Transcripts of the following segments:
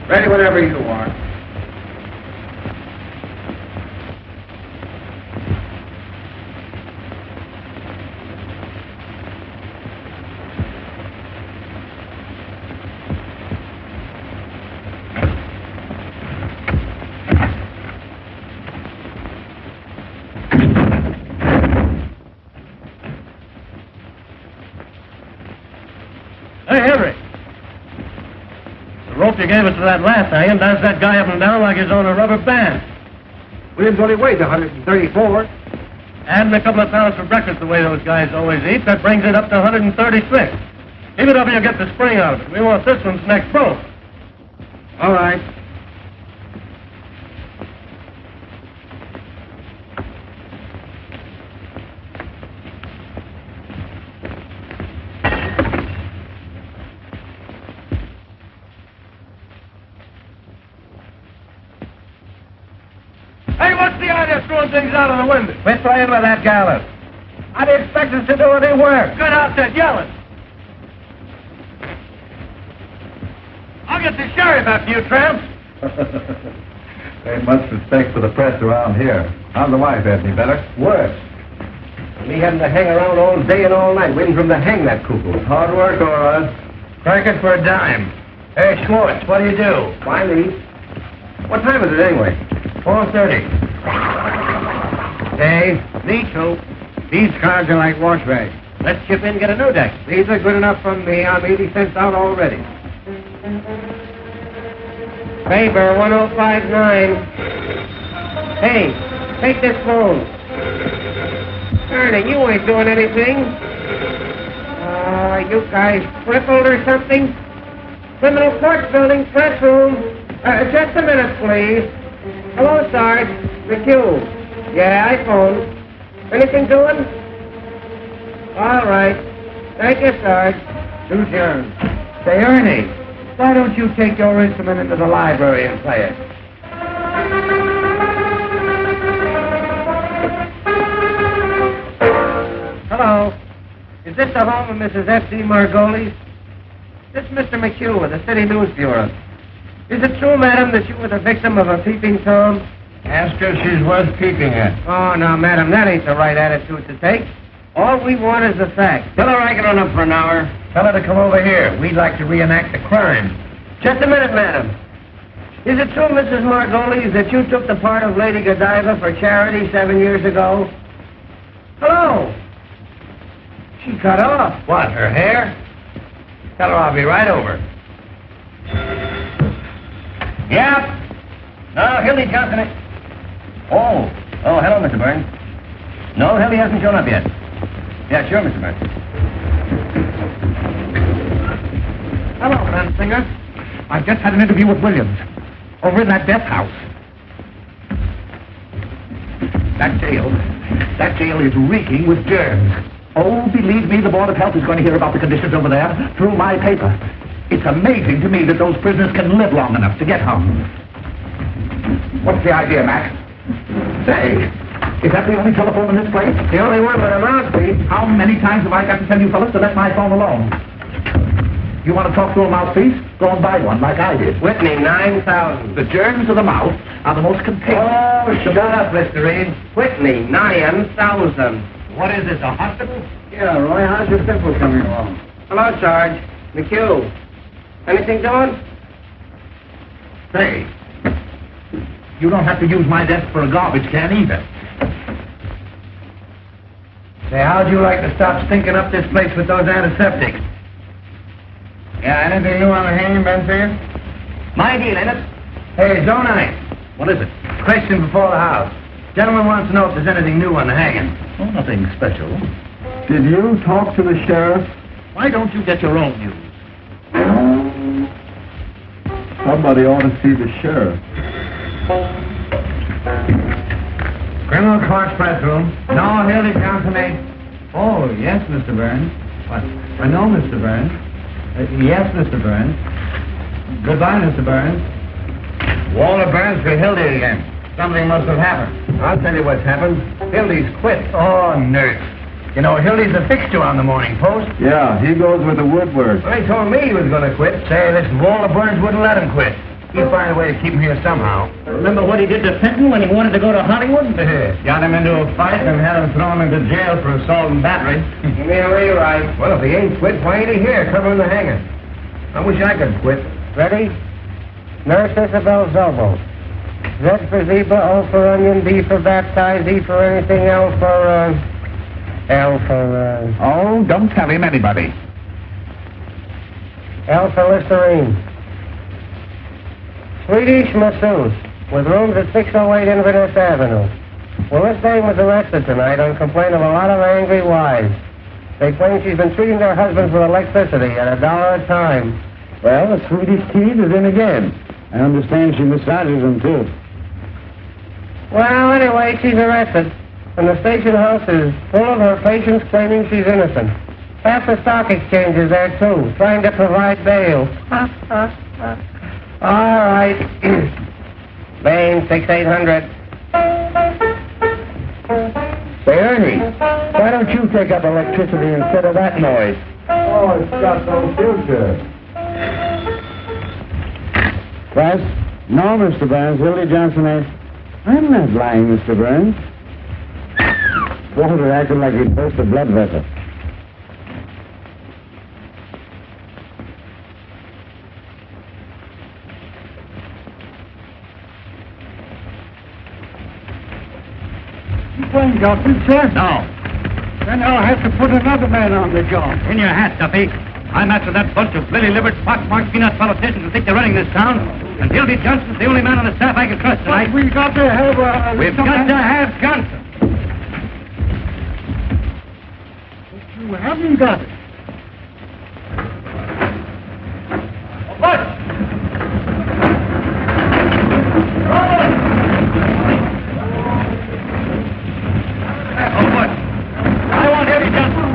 Ready whenever you are. Hey, Everett. The rope you gave us to that last hanging does that guy up and down like he's on a rubber band. Williams only weighs 134. Adding a couple of pounds for breakfast the way those guys always eat, that brings it up to 136. Keep it up and you'll get the spring out of it. We want this one's neck broke. All right. Hey, what's the idea of throwing things out of the window? Quit playing with that gallows. How do you expect us to do any work? Good outfit, yelling. I'll get the sheriff after you, tramps. Ain't much respect for the press around here. How's the wife, any better? Worse. Me having to hang around all day and all night waiting for him to hang that cuckoo. Hard work, all right. Crank it for a dime. Hey, Schwartz, what do you do? Why leave? What time is it anyway? 4:30. Hey, me too. These cars are like wash rags. Let's chip in and get a new deck. These are good enough for me. I'm 80 cents out already. Paper 1059. Hey, take this phone. Ernie, you ain't doing anything. You guys crippled or something? Criminal Court Building, press room. Just a minute, please. Hello, Sarge. McHugh. Yeah, I phoned. Anything doing? All right. Thank you, Sarge. Who's yours? Say, Ernie, why don't you take your instrument into the library and play it? Hello. Is this the home of Mrs. F.D. Margolies? This is Mr. McHugh of the City News Bureau. Is it true, madam, that you were the victim of a peeping Tom? Ask her if she's worth peeping at. Oh, no, madam, that ain't the right attitude to take. All we want is the facts. Tell her I get on up for an hour. Tell her to come over here. We'd like to reenact the crime. Just a minute, madam. Is it true, Mrs. Margolies, that you took the part of Lady Godiva for charity 7 years ago? Hello. She cut off. What, her hair? Tell her I'll be right over. Yep. No, Hildy Johnson. Oh, hello, Mr. Burns. No, Hildy hasn't shown up yet. Yeah, sure, Mr. Burns. Hello, Mansinger. I've just had an interview with Williams over in that death house. That jail is reeking with germs. Oh, believe me, the Board of Health is going to hear about the conditions over there through my paper. It's amazing to me that those prisoners can live long enough to get hung. What's the idea, Mac? Say, is that the only telephone in this place? The only one with a mouthpiece. How many times have I got to tell you fellas to let my phone alone? You want to talk to a mouthpiece? Go and buy one like I did. Whitney, 9,000. The germs of the mouth are the most contagious. Oh, shut up, Mr. Reed. Whitney, 9,000. What is this, a hospital? Yeah, Roy, how's your pimple coming along? Hello, Sarge. McHugh. Anything doing? Say, you don't have to use my desk for a garbage can either. Say, how'd you like to stop stinking up this place with those antiseptics? Yeah, anything new on the hanging, Benfield? My deal, ain't it? Hey, Zone 9. What is it? Question before the house. Gentleman wants to know if there's anything new on the hanging. Oh, nothing special. Did you talk to the sheriff? Why don't you get your own news? Somebody ought to see the sheriff. Criminal Court press room. No, Hildy Johnson ain't. Oh, yes, Mr. Burns. What? No, Mr. Burns. Yes, Mr. Burns. Goodbye, Mr. Burns. Walter Burns for Hildy again. Something must have happened. I'll tell you what's happened. Hildy's quit. Oh, nurse. You know, Hildy's a fixture on the Morning Post. Yeah, he goes with the Woodward. Well, he told me he was going to quit. Say, this Walter Burns wouldn't let him quit. He'd find a way to keep him here somehow. Remember what he did to Fenton when he wanted to go to Hollywood? Got him into a fight and had him thrown into jail for assault and battery. Yeah, right. Well, if he ain't quit, why ain't he here covering the hanging? I wish I could quit. Ready? Nurse Isabel Zobo. Z for zebra, O for onion, B for baptize, E for anything, L for, Oh, don't tell him anybody. L for Listerine. Swedish masseuse, with rooms at 608 Inverness Avenue. Well, this dame was arrested tonight on complaint of a lot of angry wives. They claim she's been treating their husbands with electricity at $1 a time. Well, the Swedish kid is in again. I understand she massages them, too. Well, anyway, she's arrested, and the station house is full of her patients claiming she's innocent. Half the stock exchange is there, too, trying to provide bail. All right. Bain, 6800. Say, Ernie, why don't you take up electricity instead of that noise? Oh, it's got no future. Press? No, Mr. Burns. Hildy Johnson asked. I'm not lying, Mr. Burns. Walter acted like he'd burst a blood vessel. Playing Johnson, sir? No. Then I'll have to put another man on the job. In your hat, Duffy. I'm after that bunch of lily-livered, pox-marked peanut politicians who think they're running this town. And Hildy Johnson's the only man on the staff I can trust tonight. But we've got to have We've got to have Johnson. You haven't got it. What? Oh, what? I want Hildy Johnson.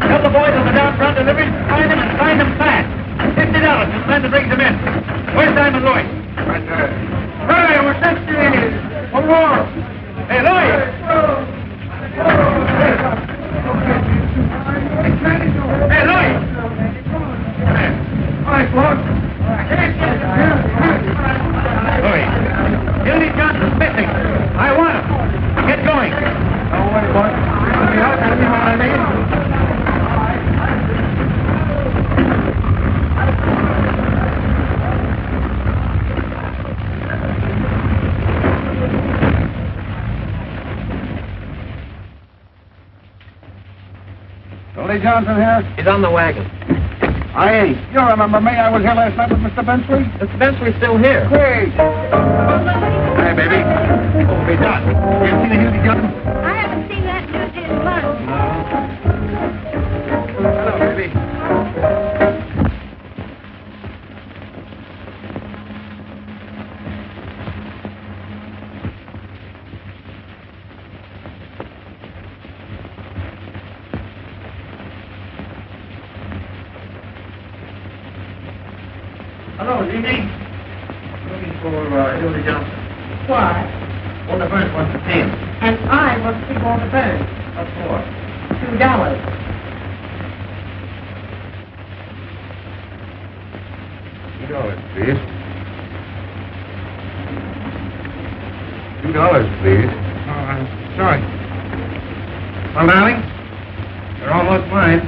Tell the boys on the down front deliveries to find them and find them fast. $50 to send to bring them in. Where's Simon Louis? Right there. Hurry, we're sent to for war. Hey, Louis! Hey, Louis! All right, Lord. Louis, Hildy Johnson's missing. I want him. Get going. Don't worry, boy. I'll be out. Tell me what I mean. Hildy Johnson here? He's on the wagon. I ain't. You remember me? I was here last night with Mr. Bensley. Mr. Bensley's still here. Great. Hey, baby. What will be done? You ever seen a Hildy Johnson? I haven't seen that news in months. Hello, baby. Hello, is he me? Looking for Hildy Johnson. Why? Well, the first wants to see him. And I want to see Walter Burns. What for? $2. $2, please. $2, please. Oh, I'm sorry. Well, darling, you're almost mine.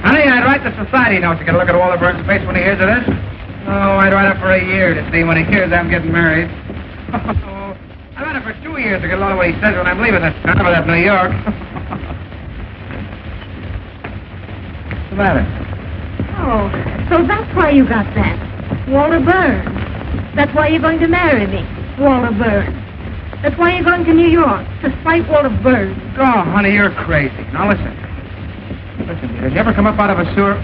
Honey, I'd write the society note to get a look at Walter Burns' face when he hears of this. Oh, I'd write up for a year to see when he hears I'm getting married. Oh, I'd write up for 2 years to get a load of what he says when I'm leaving this town for that New York. What's the matter? Oh, so that's why you got that. Walter Burns. That's why you're going to marry me. Walter Burns. That's why you're going to New York, to fight Walter Burns. Oh, honey, you're crazy. Now, listen. Listen, did you ever come up out of a sewer?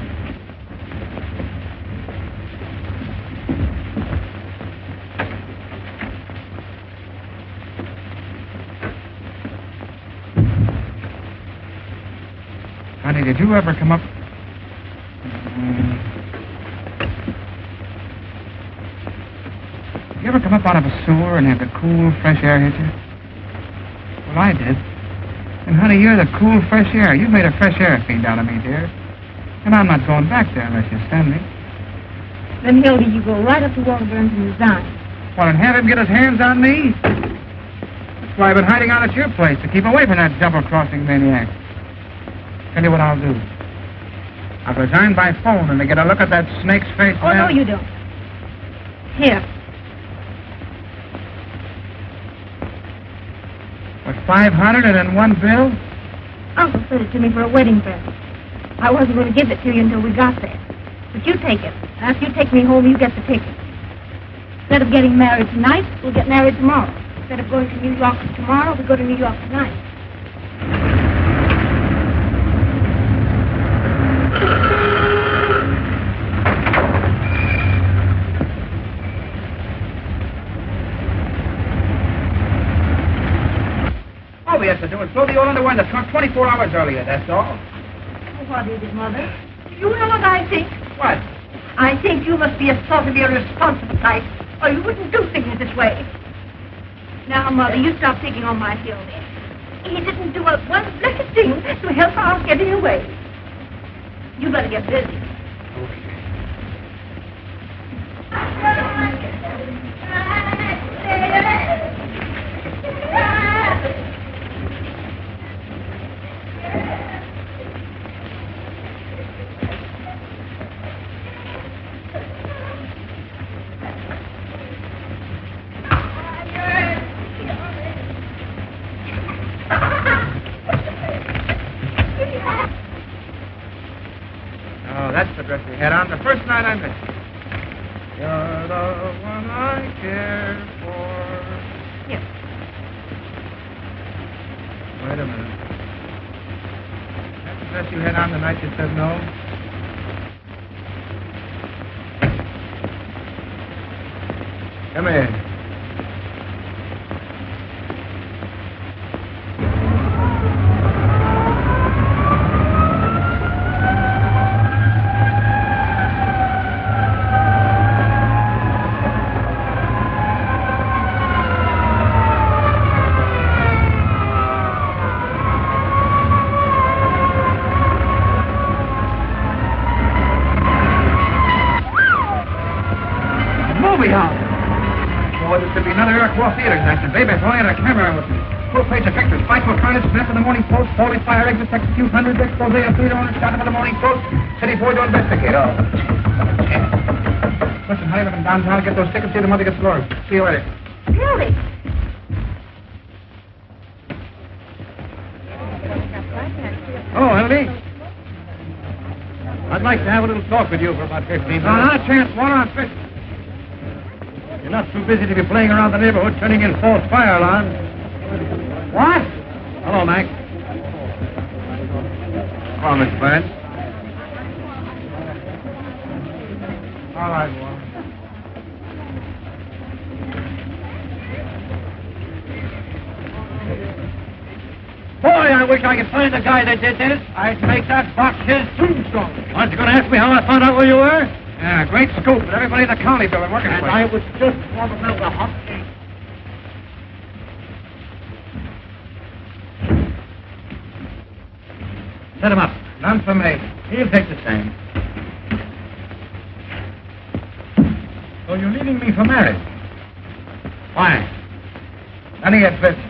Honey, did you ever come up... Did you ever come up out of a sewer and have the cool, fresh air hit you? Well, I did. And, honey, you're the cool, fresh air. You've made a fresh air fiend out of me, dear. And I'm not going back there unless you send me. Then, Hildy, you go right up to Walter Burns and resign. What, and have him get his hands on me? That's why I've been hiding out at your place, to keep away from that double-crossing maniac. Tell you what I'll do. I'll resign by phone and to get a look at that snake's face. Oh, no, you don't. Here. With 500 and in one bill? Uncle sent it to me for a wedding present. I wasn't going to give it to you until we got there. But you take it. After you take me home, you get the ticket. Instead of getting married tonight, we'll get married tomorrow. Instead of going to New York tomorrow, we'll go to New York tonight. All we have to do is throw the old underwear in the trunk 24 hours earlier, that's all. What is it, Mother? You know what I think? What? I think you must be a sort of irresponsible type, or you wouldn't do things this way. Now, Mother, you stop picking on my Hildy. He didn't do one blessed thing to help our getting away. You better get busy. Oh, that's the dress we had on the first night I met you. You're the one I care for. Here. Wait a minute. That's the dress you had on the night you said no? Come here. Theater tonight. Baby, if only had a camera with me. Full page of pictures. Fight for finest snap of the Morning Post. 40 fire exits, execute hundreds, expose of theater owners, shot of the Morning Post. City boy to investigate. Oh. Listen, hurry up and downtown. Get those tickets. See the mother gets Laura. See you later. Hildy. Oh, Hildy. I'd like to have a little talk with you for about 15 minutes. Not a chance. Water on fish. You're not too busy to be playing around the neighborhood turning in false fire alarms. What? Hello, Mac. Come on, Miss Burns. All right, Walter. Boy, I wish I could find the guy that did this. I'd make that box his tombstone. Aren't you going to ask me how I found out where you were? Yeah, great scoop. But everybody in the county bill are working And for it. I was just warming up the hot cake. Set him up. None for me. He'll take the same. So you're leaving me for marriage? Why? None of your business.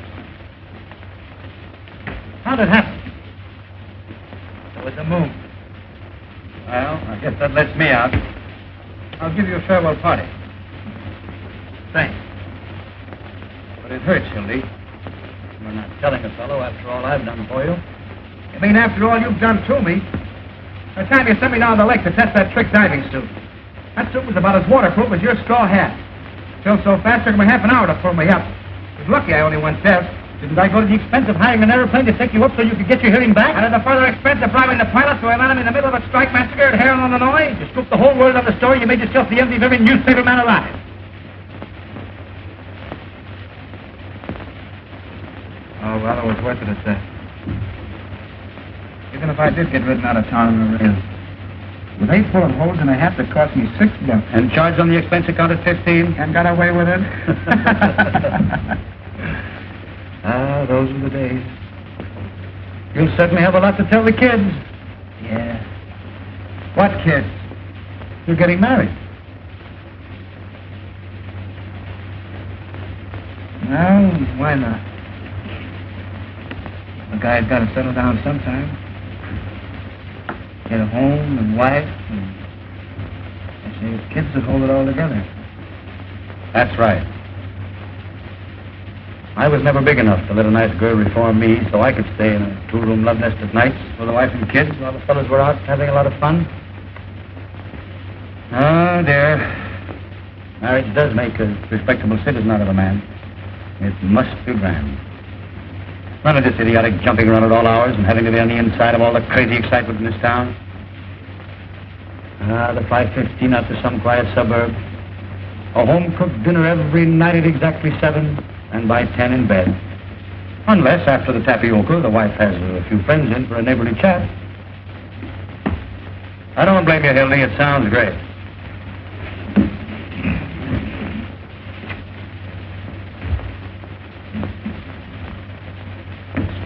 How'd it happen? It was the moon. Well, I guess that lets me out. I'll give you a farewell party. Thanks. But it hurts, Hildy. You're not telling a fellow after all I've done for you. You mean after all you've done to me? The time you sent me down the lake to test that trick diving suit. That suit was about as waterproof as your straw hat. Filled so fast, it took me half an hour to pull me up. It was lucky I only went deaf. Didn't I go to the expense of hiring an airplane to take you up so you could get your hearing back? And at the further expense of bribing the pilot so I landed in the middle of a strike massacre at Harrow, Illinois? You scooped the whole world on the story. You made yourself the envy of every newspaper man alive. Oh, well, it was worth it at that. Even if I did get ridden out of town in the rain, with 8 bullet holes in a hat that cost me $6. And charged on the expense account at 15? And got away with it? Ah, those were the days. You'll certainly have a lot to tell the kids. Yeah. What kids? You're getting married. Well, why not? A guy's got to settle down sometime. Get a home and wife, and I say his kids would hold it all together. That's right. I was never big enough to let a nice girl reform me so I could stay in a two-room love nest at nights with a wife and kids while the fellas were out having a lot of fun. Oh, dear. Marriage does make a respectable citizen out of a man. It must be grand. None of this idiotic jumping around at all hours and having to be on the inside of all the crazy excitement in this town. The 5:15 out to some quiet suburb. A home-cooked dinner every night at exactly 7, and by 10 in bed. Unless, after the tapioca, the wife has a few friends in for a neighborly chat. I don't blame you, Hildy. It sounds great.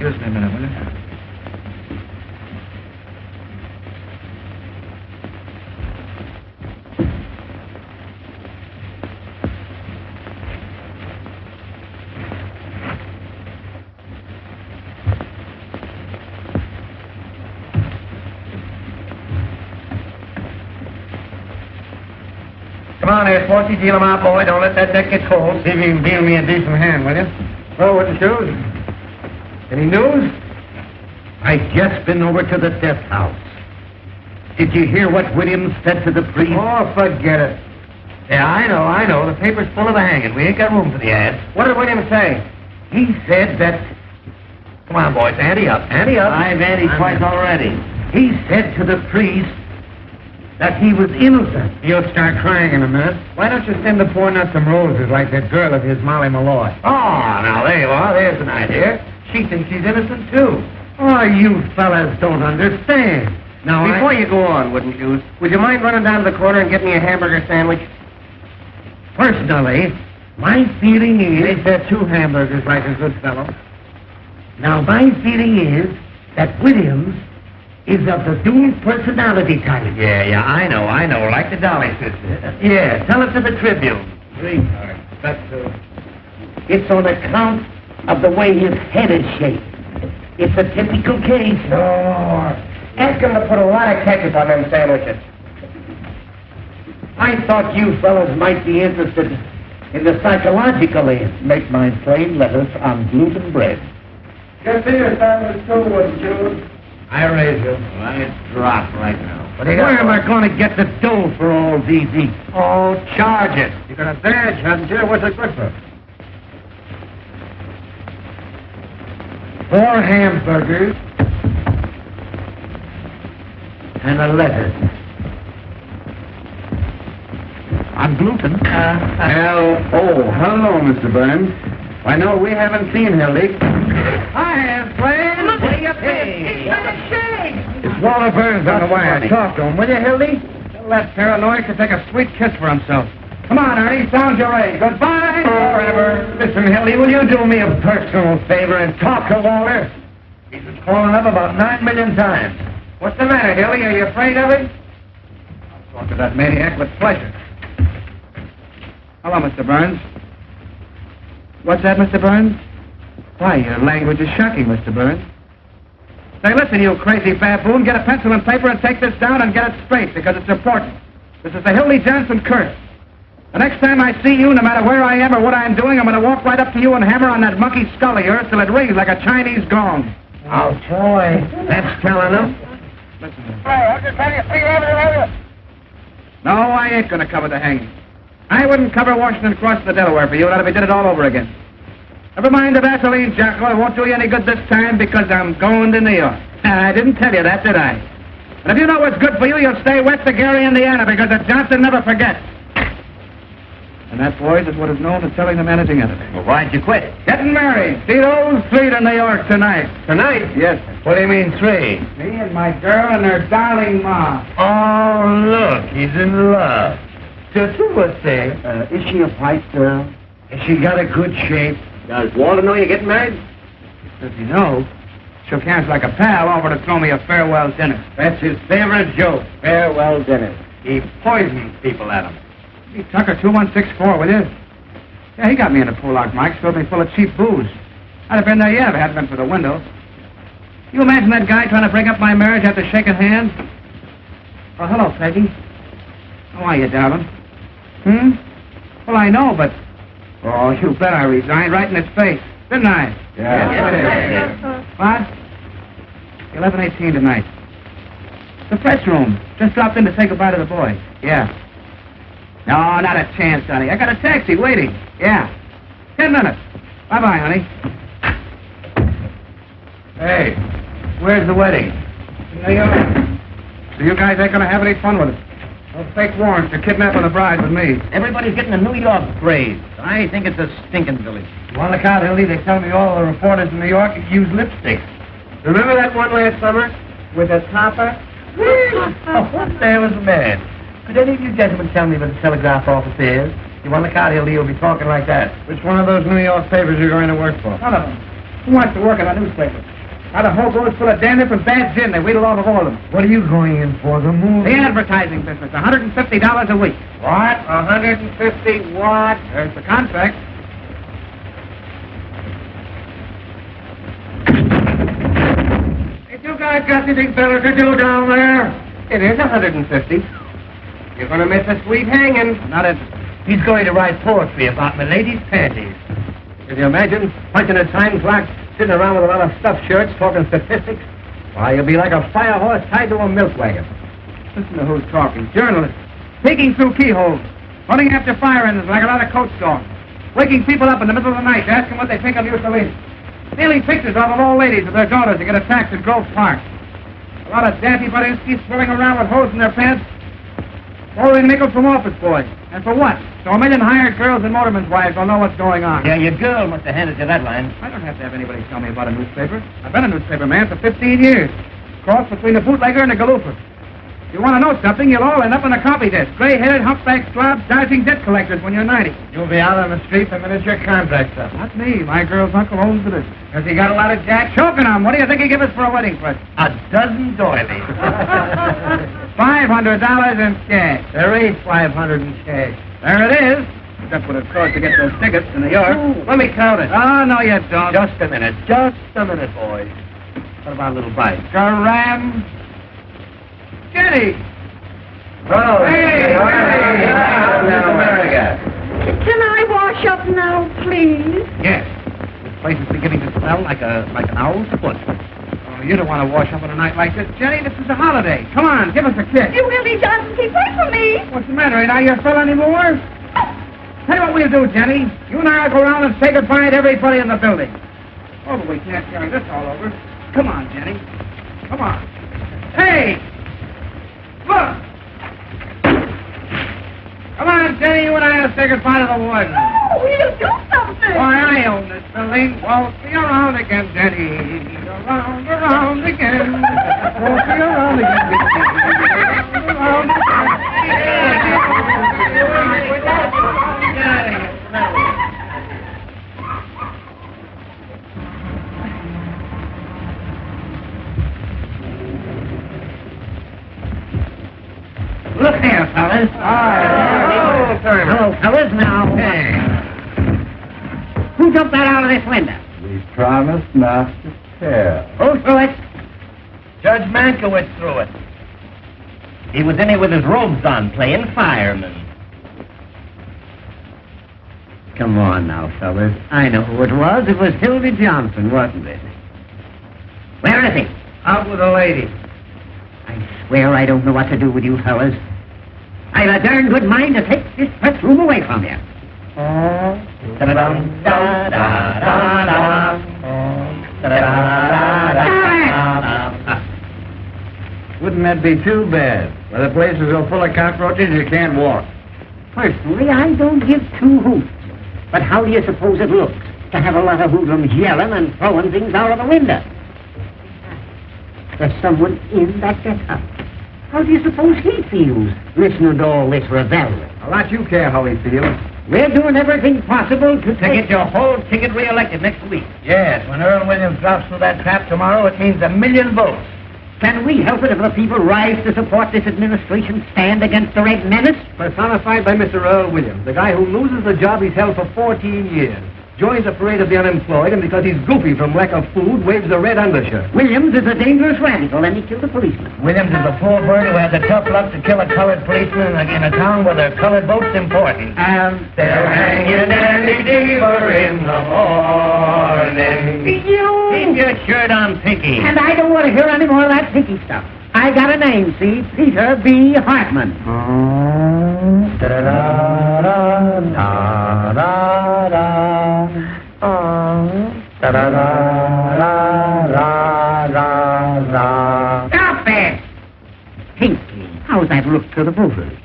Excuse me a minute, will you? Come on there, Sporty. Deal him out, boy. Don't let that deck get cold. See if you can deal me a decent hand, will you? Well, what the shoes? Any news? I just been over to the death house. Did you hear what Williams said to the priest? Oh, forget it. Yeah, I know. The paper's full of the hanging. We ain't got room for the ads. What did William say? He said that... Come on, boys. Ante up. Ante up. I've anted twice already. He said to the priest that he was innocent. You'll start crying in a minute. Why don't you send the poor nut some roses like that girl of his, Molly Malloy? Oh, now there you are. There's an idea. She thinks she's innocent, too. Oh, you fellas don't understand. Now, Before you go on, wouldn't you? Would you mind running down to the corner and getting me a hamburger sandwich? personally, my feeling is... Ain't there 2 hamburgers like a good fellow? Now, my feeling is that Williams is of the doomed personality type. Yeah, I know. Like the Dolly sister. Yeah, tell it to the Tribune. Sweetheart, that's It's on account of the way his head is shaped. It's a typical case. No. Ask him to put a lot of ketchup on them sandwiches. I thought you fellas might be interested in the psychological end. Make my plain letters on gluten bread. Just see your sandwich too, wouldn't you? I raise you. I drop right now. Where am I going to get the dough for all these eats? Oh, charge it. You got a badge, haven't you? What's it good for? 4 hamburgers and a lettuce. On gluten. Hello, Mr. Burns. Why, no, we haven't seen Hildy. I have plans. What do you think? It's Walter Burns on the wire. Talk to him, will you, Hildy? Tell that paranoid to take a sweet kiss for himself. Come on, Ernie, sound your A. Goodbye forever. Listen, Hildy, will you do me a personal favor and talk to Walter? He's been calling up about 9 million times. What's the matter, Hildy? Are you afraid of him? I'll talk to that maniac with pleasure. Hello, Mr. Burns. What's that, Mr. Burns? Why, your language is shocking, Mr. Burns. Say, listen, you crazy baboon, get a pencil and paper and take this down and get it straight, because it's important. This is the Hildy Johnson curse. The next time I see you, no matter where I am or what I'm doing, I'm going to walk right up to you and hammer on that monkey skull of yours till it rings like a Chinese gong. Oh, boy. That's telling him. Listen to me. I'm just trying to figure out. No, I ain't going to cover the hanging. I wouldn't cover Washington crossing the Delaware for you. That'll be did it all over again. Never mind the Vaseline, Jocko. It won't do you any good this time because I'm going to New York. I didn't tell you that, did I? And if you know what's good for you, you'll stay west of Gary, Indiana, because the Johnson never forgets. And that, boys, is what is known as telling the managing editor. Well, why'd you quit? Getting married. See those 3 to New York tonight. Tonight? Yes, sir. What do you mean, 3? Me and my girl and her darling ma. Oh, look, he's in love. Just what's say? Is she a white girl? Has she got a good shape? Does Walter know you're getting married? Does he know? Shook hands like a pal, offered to throw me a farewell dinner. That's his favorite joke, farewell dinner. He poisoned people at him. Hey, Tucker, 2164, will you? Yeah, he got me in a Pollock, Mike. Filled me full of cheap booze. I'd have been there yet if it hadn't been for the window. You imagine that guy trying to break up my marriage after shaking hands? Oh, hello, Peggy. How are you, darling? Well, I know, but... Oh, you bet I resigned right in his face, didn't I? Yeah. What? 11:18 tonight. The press room. Just dropped in to say goodbye to the boys. Yeah. No, not a chance, honey. I got a taxi waiting. Yeah. 10 minutes. Bye-bye, honey. Hey, where's the wedding? New York. So you guys ain't gonna have any fun with it. No fake warrants for kidnapping the bride with me. Everybody's getting a New York parade. I think it's a stinking village. On the count, Hildy, they tell me all the reporters in New York use lipstick. Remember that one last summer with the topper? What the hell is the man? Could any of you gentlemen tell me where the telegraph office is? You want the car, Hildy, you'll be talking like that. Which one of those New York papers you're going to work for? None of them. Who wants to work in a newspaper? Got a whole boat full of damn different bad gin. They wheedle off of all of them. What are you going in for, the movie? The advertising business, $150 a week. What? 150 what? There's the contract. If you guys got anything better to do down there? It is 150. You're going to miss a sweet hanging. Not interested. He's going to write poetry about my lady's panties. Can you imagine punching a time clock, sitting around with a lot of stuffed shirts, talking statistics? Why, you'll be like a fire horse tied to a milk wagon. Listen to who's talking. Journalists. Peeking through keyholes. Running after fire engines like a lot of coach dogs. Waking people up in the middle of the night to ask them what they think of Mussolini. Stealing pictures off of old ladies with their daughters to get a tax at Grove Park. A lot of daffy Budinsky swirling around with holes in their pants. Borrowing nickels from office boys. And for what? So a million hired girls and motormen's wives will know what's going on. Yeah, your girl must have handed you that line. I don't have to have anybody tell me about a newspaper. I've been a newspaper man for 15 years. Cross between a bootlegger and a galooper. If you want to know something, you'll all end up on a copy desk. Gray-headed, humpback slobs, dodging debt collectors when you're 90. You'll be out on the street the minute your contract's up. Not me. My girl's uncle owns the business. Has he got a lot of jack? Choking on. What do you think he give us for a wedding present? A dozen doilies. $500 in cash. There ain't 500 in cash. There it is. That's what it cost to get those tickets to New York. Ooh, let me count it. Oh, no, you don't. Just a minute, boys. What about a little bite? Garam. Jenny. Oh, Hey, America. Can I wash up now, please? Yes. This place is beginning to smell like an owl's foot. Oh, you don't want to wash up on a night like this, Jenny. This is a holiday. Come on, give us a kiss. You really Johnson, keep away from me. What's the matter? Ain't I your fella anymore? Tell you what we'll do, Jenny. You and I will go around and say goodbye to everybody in the building. Oh, but we can't carry this all over. Come on, Jenny. Come on. Hey! Look! Come on, Jenny, you and I will say goodbye to the warden. Oh, we'll do something. Why, I own this building. Won't be around again, Jenny. Around again. Won't be around again. Around Look here, fellas. Hello, fellas. Now, who jumped that out of this window? We promised not to tell. Who threw it? Judge Mankiewicz threw it. He was in here with his robes on, playing fireman. Come on now, fellas. I know who it was. It was Hildy Johnson, wasn't it? Where is he? Out with a lady. I swear I don't know what to do with you fellas. I've a darn good mind to take this press room away from you. Da-da-dum, da-da-da-da. Da-da-da-da-da. Wouldn't that be too bad? Well, the place is so full of cockroaches you can't walk. Personally, I don't give two hoots. But how do you suppose it looks to have a lot of hoodlums yelling and throwing things out of the window? There's someone in that get-up. How do you suppose he feels listening to all this revelry? A lot you care how he feels. We're doing everything possible to get your whole ticket reelected next week. Yes, when Earl Williams drops through that trap tomorrow, it means 1,000,000 votes. Can we help it if the people rise to support this administration, stand against the Red Menace? Personified by Mr. Earl Williams, the guy who loses the job he's held for 14 years. Joins the parade of the unemployed, and because he's goofy from lack of food, waves a red undershirt. Williams is a dangerous radical, and he killed a policeman. Williams is a poor bird who has the tough luck to kill a colored policeman in a town where their colored vote's important. And they're hanging Danny Deaver in the morning. Keep your shirt on, Pinky. And I don't want to hear any more of that pinky stuff. I got a name, see? Peter B. Hartman. Stop it! Pinky, how's that look to the voters?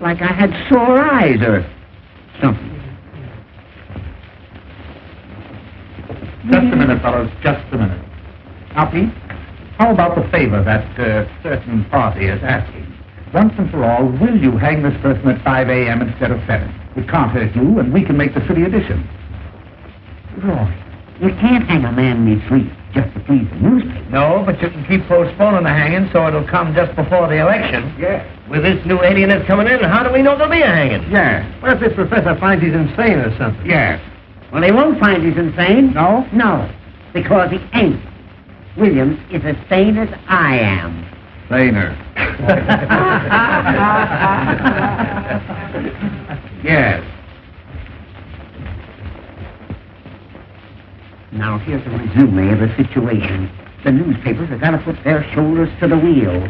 Like I had sore eyes or something. Just a minute, fellows, just a minute. Now, Pete, how about the favor that certain party is asking? Once and for all, will you hang this person at 5 a.m. instead of 7? It can't hurt you, and we can make the city edition. Roy, you can't hang a man in his sleep just to please the newspaper. No, but you can keep postponing the hanging so it'll come just before the election. Yes. With this new alienist coming in, how do we know there'll be a hanging? Yes. What if this professor finds he's insane or something? Yes. Well, they won't find he's insane. No? No, because he ain't. Williams is as sane as I am. Saner. Yes. Now, here's a resume of the situation. The newspapers have got to put their shoulders to the wheel.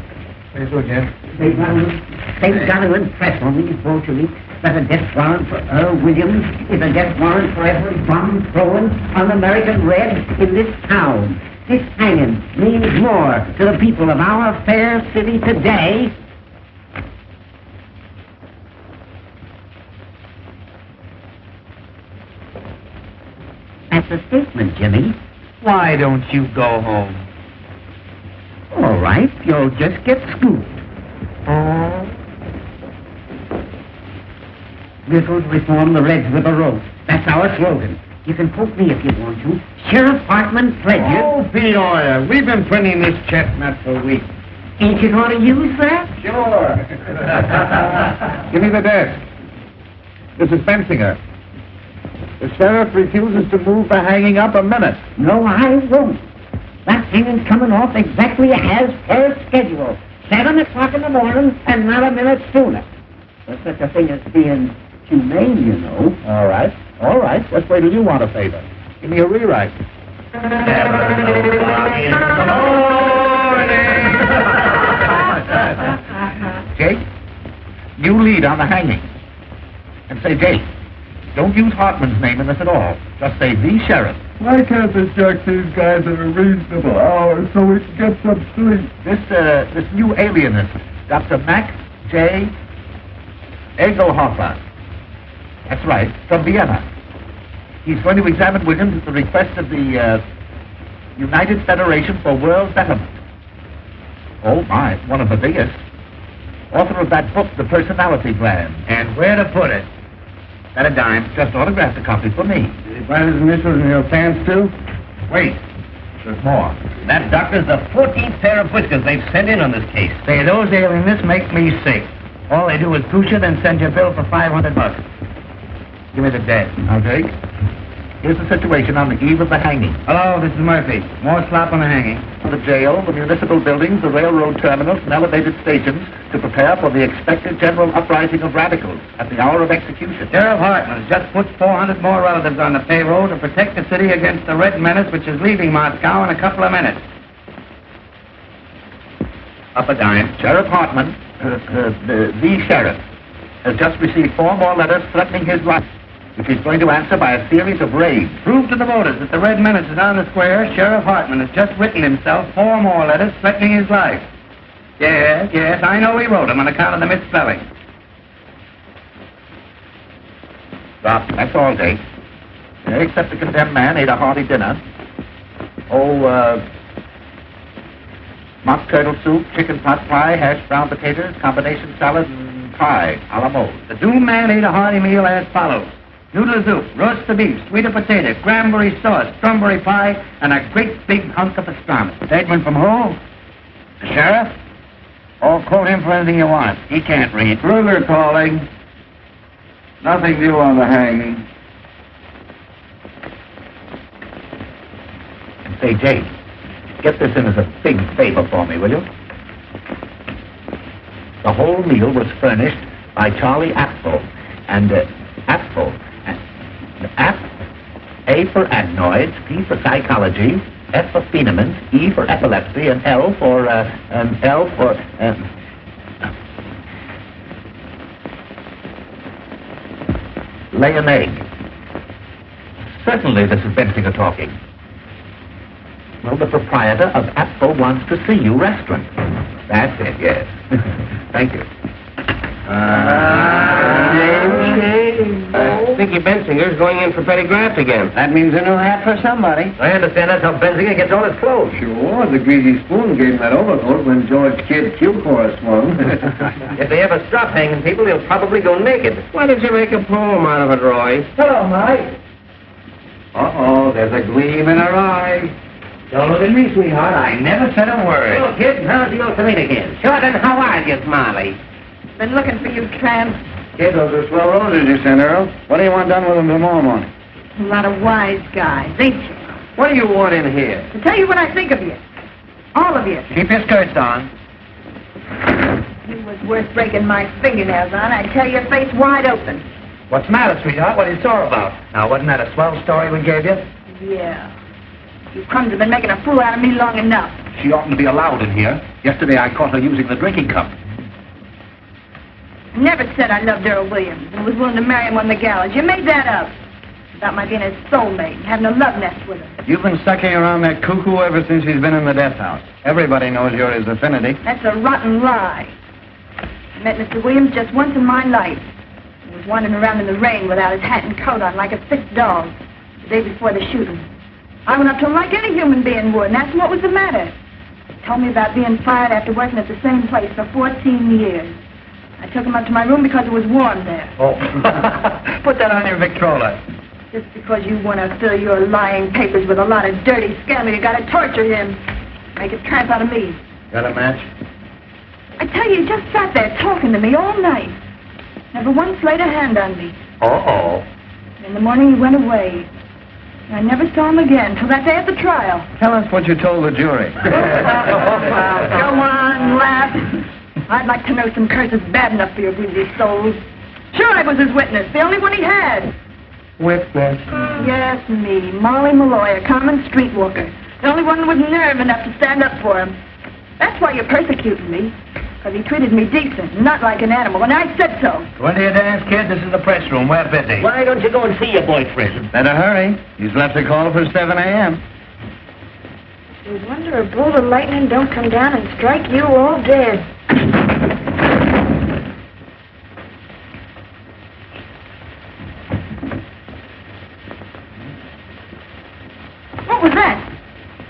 Very good, Jim. They've got to impress on these Bolsheviks that a death warrant for Earl Williams is a death warrant for every bomb thrown on American Red in this town. This hanging means more to the people of our fair city today. That's a statement, Jimmy. Why don't you go home? All right, you'll just get scooped. This'll reform the Reds with a rope. That's our slogan. You can quote me if you want to. Sheriff Hartman pledges... Oh, Peoria, we've been printing this chestnut for weeks. Ain't you going to use that? Sure. Give me the desk. This is Bensinger. The sheriff refuses to move the hanging up a minute. No, I won't. That hanging's coming off exactly as per schedule. 7 o'clock in the morning and not a minute sooner. There's such a thing as being humane, you know. All right. All right. Just wait till you want a favor. Give me a rewrite. Jake, you lead on the hanging. And say, Jake, don't use Hartman's name in this at all. Just say the sheriff. Why can't they check these guys at a reasonable hour so we can get some sleep? This new alienist, Dr. Max J. Egelhofer. That's right, from Vienna. He's going to examine Williams at the request of the United Federation for World Betterment. Oh, my, one of the biggest. Author of that book, The Personality Plan. And where to put it? At a dime. Just autographed a copy for me. Did you find his initials in your pants, too? Wait, there's more. That doctor's the 14th pair of whiskers they've sent in on this case. Say, those alienists make me sick. All they do is push you, then send you a bill for $500. Give me the desk. Now, Jake, here's the situation on the eve of the hanging. Hello, this is Murphy. More slop on the hanging. The jail, the municipal buildings, the railroad terminals, and elevated stations to prepare for the expected general uprising of radicals at the hour of execution. Sheriff Hartman has just put 400 more relatives on the payroll to protect the city against the Red Menace, which is leaving Moscow in a couple of minutes. Up a dime. Sheriff Hartman, the sheriff, has just received 4 more letters threatening his life, which he's going to answer by a series of raids. Prove to the voters that the Red Menace is on the square. Sheriff Hartman has just written himself 4 more letters threatening his life. Yes, I know he wrote them on account of the misspelling. Stop. That's all, Jake. Except the condemned man ate a hearty dinner. Mock turtle soup, chicken pot pie, hashed brown potatoes, combination salad, and pie a la mode. The doomed man ate a hearty meal as follows. Noodle soup, roast of beef, sweet potato, cranberry sauce, strawberry pie, and a great big hunk of pastrami. Statement from who? The sheriff? Or quote him for anything you want. He can't read. Kruger calling. Nothing new on the hanging. Say, Jake, get this in as a big favor for me, will you? The whole meal was furnished by Charlie Apfel, and Apfel, A for adenoids, P for psychology, F for phenomenon, E for epilepsy, and L for lay an egg. Certainly this is Bensinger talking. Well, the proprietor of Apfel wants to see you restaurant. That's it, yes. Thank you. Dickie Bensinger's going in for petty graft again. That means a new hat for somebody. I understand that's how Bensinger gets all his clothes. Sure, the greasy spoon gave him that overcoat when George Kidd Q-Chorus swung. If they ever stop hanging people, they'll probably go naked. Why did you make a poem out of it, Roy? Hello, Mike. Uh-oh, there's a gleam in her eye. Don't look at me, sweetheart. I never said a word. Hello, kid. How's the old tomato kid? Sure, then how are you, Molly? Been looking for you, tramp. Kid, those are swell roses you sent, Earl. What do you want done with them tomorrow morning? A lot of wise guys, ain't you? What do you want in here? To tell you what I think of you. All of you. Keep your skirts on. You was worth breaking my fingernails on. I'd tear your face wide open. What's the matter, sweetheart? What are you sore about? Now, wasn't that a swell story we gave you? Yeah. You crumbs have been making a fool out of me long enough. She oughtn't to be allowed in here. Yesterday I caught her using the drinking cup. I never said I loved Earl Williams and was willing to marry him on the gallows. You made that up. About my being his soulmate and having a love nest with him. You've been sucking around that cuckoo ever since she's been in the death house. Everybody knows you're his affinity. That's a rotten lie. I met Mr. Williams just once in my life. He was wandering around in the rain without his hat and coat on like a sick dog the day before the shooting. I went up to him like any human being would and asked him what was the matter. He told me about being fired after working at the same place for 14 years. I took him up to my room because it was warm there. Oh. Put that on your Victrola. Just because you want to fill your lying papers with a lot of dirty scandal, you got to torture him. Make a tramp out of me. Got a match? I tell you, he just sat there talking to me all night. Never once laid a hand on me. Uh-oh. In the morning, he went away. I never saw him again till that day at the trial. Tell us what you told the jury. Go on, laugh. I'd like to know some curses bad enough for your greedy souls. Sure, I was his witness, the only one he had. Witness. Yes, me, Molly Malloy, a common streetwalker. The only one with nerve enough to stand up for him. That's why you're persecuting me. Because he treated me decent, not like an animal, and I said so. When do you dance, kid? This is the press room. We're busy. Why don't you go and see your boyfriend? Better hurry. He's left a call for 7 a.m. You wonder a bolt of lightning don't come down and strike you all dead. What was that?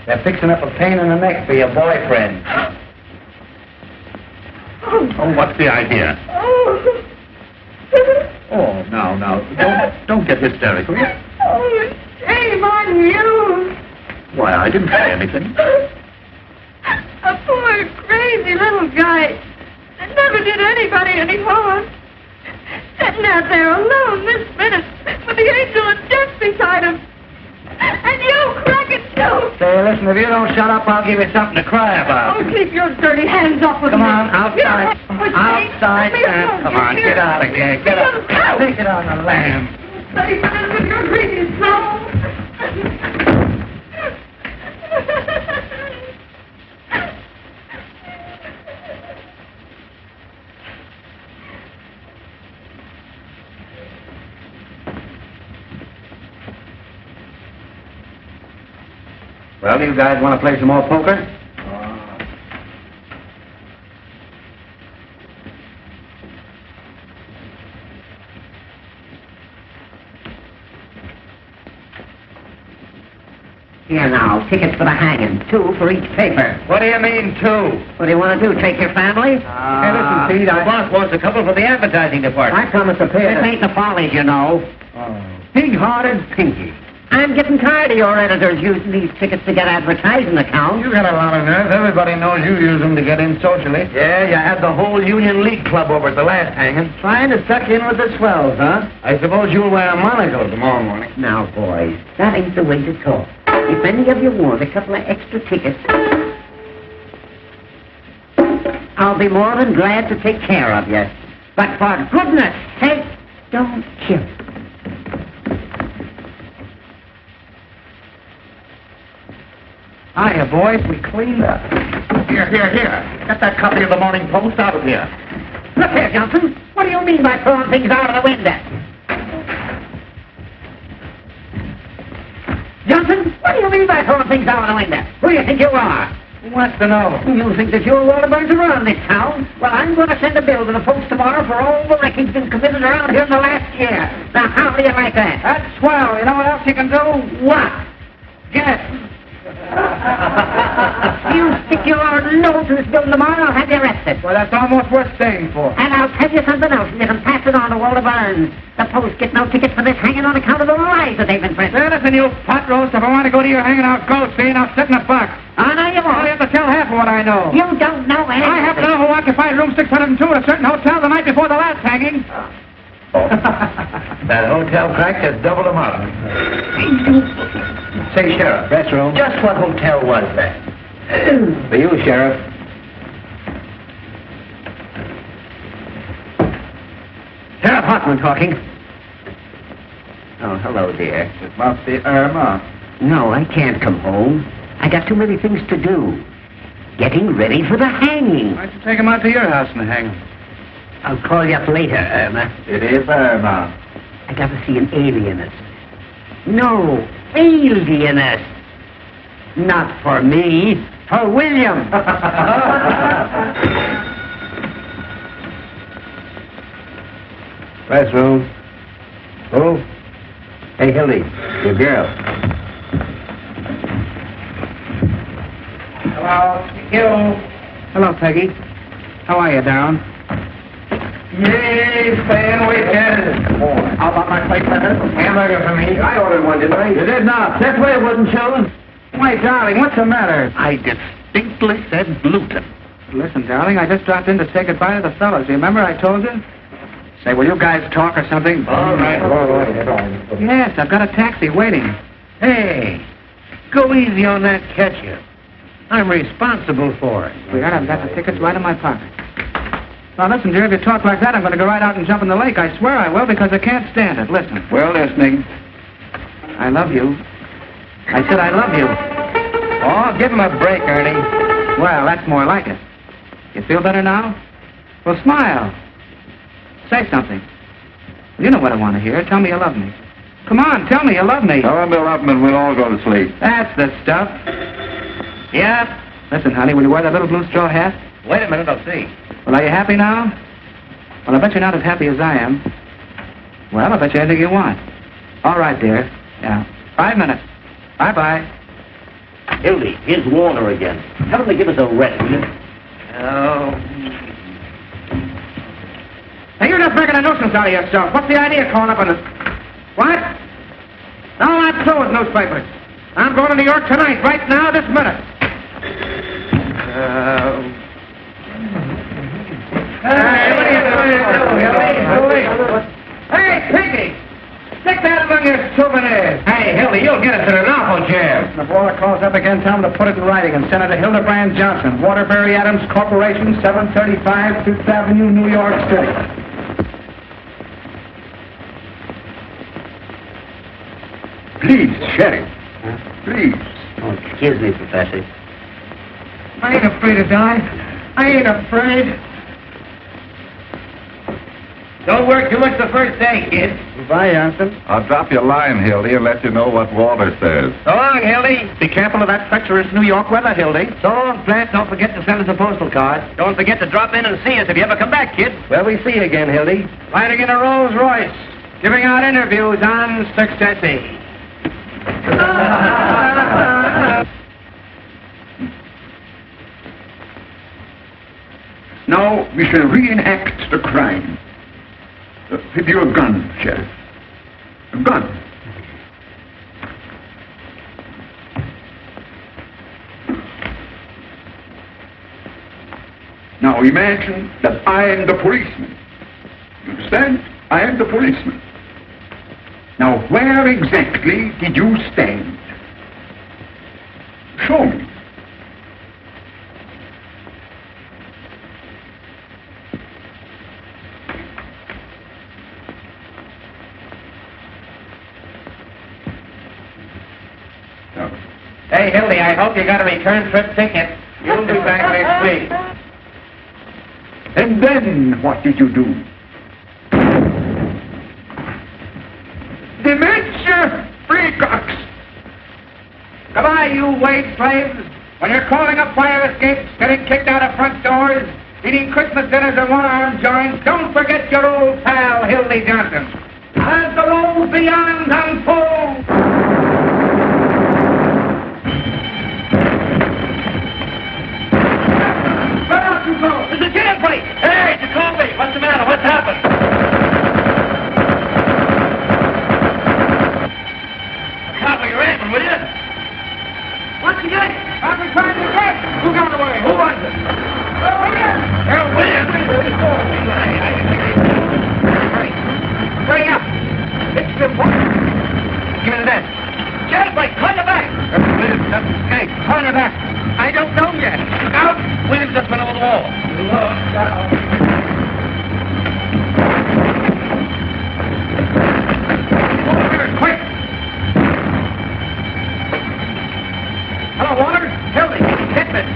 They're fixing up a pain in the neck for your boyfriend. Oh, what's the idea? Oh, now. Don't get hysterical. Oh, shame on you. Why, I didn't say anything. A poor, crazy little guy that never did anybody any harm. Sitting out there alone this minute with the angel of death beside him. And you cracking too. Say, listen, if you don't shut up, I'll give you something to cry about. Oh, keep your dirty hands off of me. Come on, outside. Outside, Let me Sam. alone. Come on, get out of here. Get up. Take it on the lamb. Say, man, with your greedy soul. Well, you guys want to play some more poker? Here now, tickets for the hanging. 2 for each paper. What do you mean, 2? What do you want to do, take your family? Hey, listen, Pete. The boss wants a couple for the advertising department. I promised to pay This ain't the follies, you know. Pig-hearted Pinky. I'm getting tired of your editors using these tickets to get advertising accounts. You got a lot of nerve. Everybody knows you use them to get in socially. Yeah, you had the whole Union League Club over at the last hanging. Trying to suck in with the swells, huh? I suppose you'll wear a monocle tomorrow morning. Now, boys, that ain't the way to talk. If any of you want a couple of extra tickets, I'll be more than glad to take care of you. But for goodness sake, don't kill. Hiya, boys. We cleaned up. Here. Get that copy of the Morning Post out of here. Look here, Johnson. What do you mean by throwing things out of the window? Johnson, what do you mean by throwing things out of the window? Who do you think you are? Who wants to know? You think that you're Waterburns around this town? Well, I'm going to send a bill to the Post tomorrow for all the wrecking's been committed around here in the last year. Now, how do you like that? That's swell. You know what else you can do? What? Guess. You stick your nose in this bill tomorrow, I'll have you arrested. Well, that's almost worth staying for. And I'll tell you something else, and you can pass it on to Walter Burns. The Post get no tickets for this hanging on account of the lies that they've been printing. Well, listen, you pot roast. If I want to go to your hanging out gold scene, I'll sit in a box. Oh, no, you I won't. have to tell half of what I know. You don't know anything. I happen to know who occupied room 602 at a certain hotel the night before the last hanging. That hotel crack has doubled them up. Say, Sheriff. Press room. Just what hotel was that? For you, Sheriff. Sheriff Hoffman talking. Oh, hello, dear. It must be Irma. No, I can't come home. I got too many things to do. Getting ready for the hanging. Why don't you take him out to your house and hang him? I'll call you up later, Irma. It is Irma. I got to see an alienist. No, alienist. Not for me, for William. Press room. Who? Hey, Hildy, your girl. Hello, you. Hello, Peggy. How are you, Darren? Yay, staying weekend. How about my plate letter? Hamburger for me. I ordered one, didn't I? You did not. That's why it wasn't chosen. Why, darling, what's the matter? I distinctly said gluten. Listen, darling, I just dropped in to say goodbye to the fellas. Remember I told you? Say, will you guys talk or something? All right. Yes, I've got a taxi waiting. Hey, go easy on that catcher. I'm responsible for it. Sweetheart, I've got the tickets right in my pocket. Now, listen, dear, if you talk like that, I'm going to go right out and jump in the lake. I swear I will, because I can't stand it. Listen. We're listening. I love you. I said I love you. Oh, give him a break, Ernie. Well, that's more like it. You feel better now? Well, smile. Say something. You know what I want to hear. Tell me you love me. Come on, tell me you love me. Tell him to love him and we'll all go to sleep. That's the stuff. Yep. Listen, honey, will you wear that little blue straw hat? Wait a minute, I'll see. Well, are you happy now? Well, I bet you're not as happy as I am. Well, I bet you anything you want. All right, dear. Yeah. 5 minutes. Bye-bye. Hildy, here's Warner again. Tell him to give us a rest, will you? Oh. Hey, you're just making a nuisance out of yourself. What's the idea of calling up on us? What? No, I'm through with newspapers. I'm going to New York tonight, right now, this minute. Hey, what are you doing? Hey, Pinky! Stick that among your souvenirs. Hey, Hildy, you'll get us in an awful jam. The boiler calls up again, tell him to put it in writing and send it to Hildebrand Johnson, Waterbury Adams Corporation, 735 5th Avenue, New York City. Please, Sheriff. Please. Oh, excuse me, Professor. I ain't afraid to die. I ain't afraid. Don't work too much the first day, kid. Goodbye, Johnson. I'll drop you a line, Hildy, and let you know what Walter says. So long, Hildy. Be careful of that treacherous New York weather, Hildy. So long, Flat. Don't forget to send us a postal card. Don't forget to drop in and see us if you ever come back, kid. Well, we see you again, Hildy. Riding in a Rolls Royce, giving out interviews on Successy. Now we shall reenact the crime. With your gun, Sheriff. A gun. Now imagine that I am the policeman. You understand? I am the policeman. Now where exactly did you stand? Show me. Hey, Hildy, I hope you got a return trip ticket. You'll be back next week. And then what did you do? Dementia freakocks! Goodbye, you wage slaves. When you're calling up fire escapes, getting kicked out of front doors, eating Christmas dinners in one-arm joints, don't forget your old pal, Hildy Johnson. As the road beyond unfolds. Where else you go? There's a jam plate. Hey, Jacoby, what's the matter? What's happened? Copper your apron, will you? What's he doing? I've been trying to get. Who got away? Who was it? Harold Williams. Hurry. Hurry up. It's the point. Give me the desk. Jam plate, climb the back. Williams just escaped. Climb the back. I don't know yet. Out. Williams just went over the wall. Look out. Quick! Hello, Walter. Hildy. Hitman.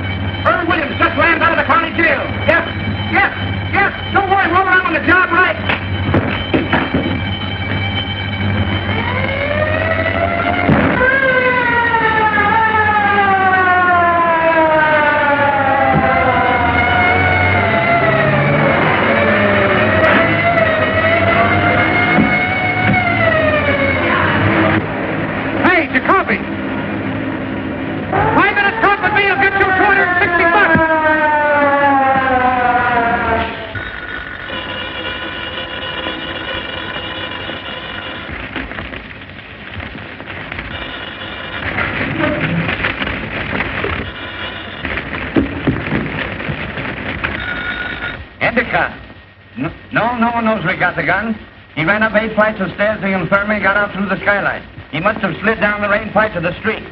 Earl Williams just landed out of the county jail. Yes. Yes. Yes. Don't worry, Robert. I'm on the job right. Jacoby! 5 minutes talk with me, I'll get you $260. Endicott. No one knows we got the gun. He ran up 8 flights of stairs to the infirmary, got out through the skylight. He must have slid down the rain pipe to the street.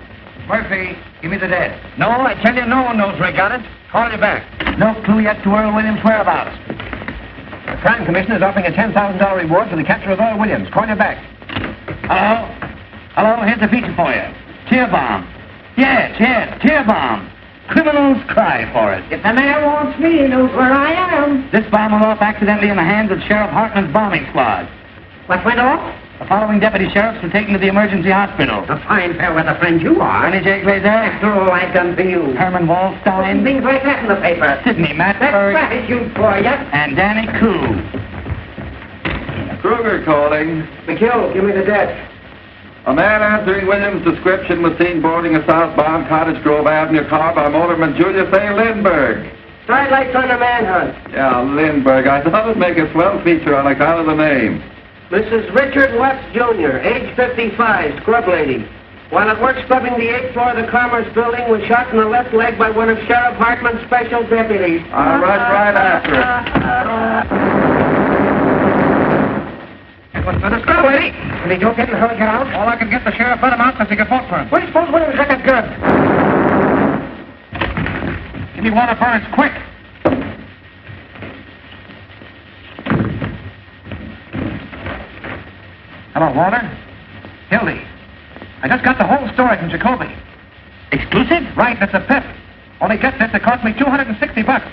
Murphy, give me the desk. No, I tell you, no one knows where he got it. Call you back. No clue yet to Earl Williams' whereabouts. The crime commissioner is offering a $10,000 reward for the capture of Earl Williams. Call you back. Hello? Hello, here's a feature for you. Tear bomb. Yes, tear bomb. Criminals cry for it. If the mayor wants me, he knows where I am. This bomb went off accidentally in the hands of Sheriff Hartman's bombing squad. What went off? The following deputy sheriffs were taken to the emergency hospital. A fine fair weather friend you are. Johnny J. Glazer. After all I've done for you. Herman Wallstein. Things like that in the paper. Sidney That's Matberg. gratitude for you. And Danny Koo. Kruger calling. McHugh, give me the desk. A man answering Williams' description was seen boarding a southbound Cottage Grove Avenue car by motorman Julius A. Lindbergh. Side lights on the manhunt. Yeah, Lindbergh. I thought it'd make a swell feature on account of the name. Mrs. Richard West, Jr., age 55, scrub lady. While at work scrubbing the 8th floor of the Commerce Building, was shot in the left leg by one of Sheriff Hartman's special deputies. I'll rush right after it. That was for the scrub lady. Can he don't get in a hurry, get out? All I can get the sheriff let him out because he can vote for him. Where do you suppose Williams got that gun? Give me Walter Burns, quick. Hello, Walter. Hildy. I just got the whole story from Jacoby. Exclusive? Right, that's a pip. Only get this, it cost me $260,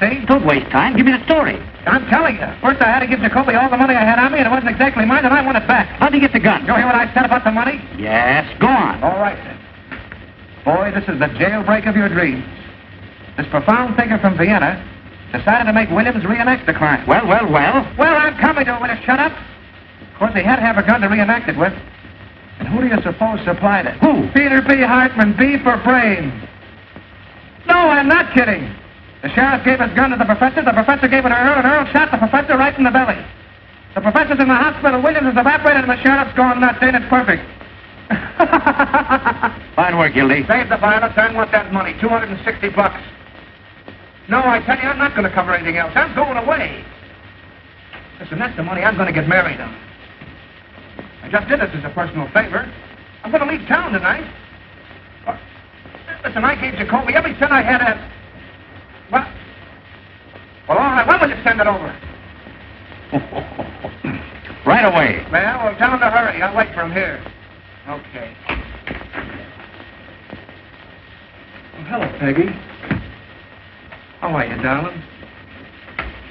see? Don't waste time. Give me the story. I'm telling you. First I had to give Jacoby all the money I had on me, and it wasn't exactly mine, and I want it back. How'd you get the gun? You hear what I said about the money? Yes, go on. All right, then. Boy, this is the jailbreak of your dreams. This profound thinker from Vienna decided to make Williams reenact the crime. Well. Well, I'm coming to it. Will you shut up? Of course, he had to have a gun to reenact it with. And who do you suppose supplied it? Who? Peter B. Hartman, B for brains. No, I'm not kidding. The sheriff gave his gun to the professor gave it to Earl, and Earl shot the professor right in the belly. The professor's in the hospital, Williams is evaporated, and the sheriff's gone nuts. Ain't it perfect? Fine work, Gildy. Save the violence. I want that money, $260. No, I tell you, I'm not going to cover anything else. I'm going away. Listen, that's the money I'm going to get married on. I just did this as a personal favor. I'm going to leave town tonight. Listen, I gave Jacoby every cent I had at... Well, all right, when will you send it over? Right away. Well, tell him to hurry. I'll wait for him here. Okay. Oh, hello, Peggy. How are you, darling?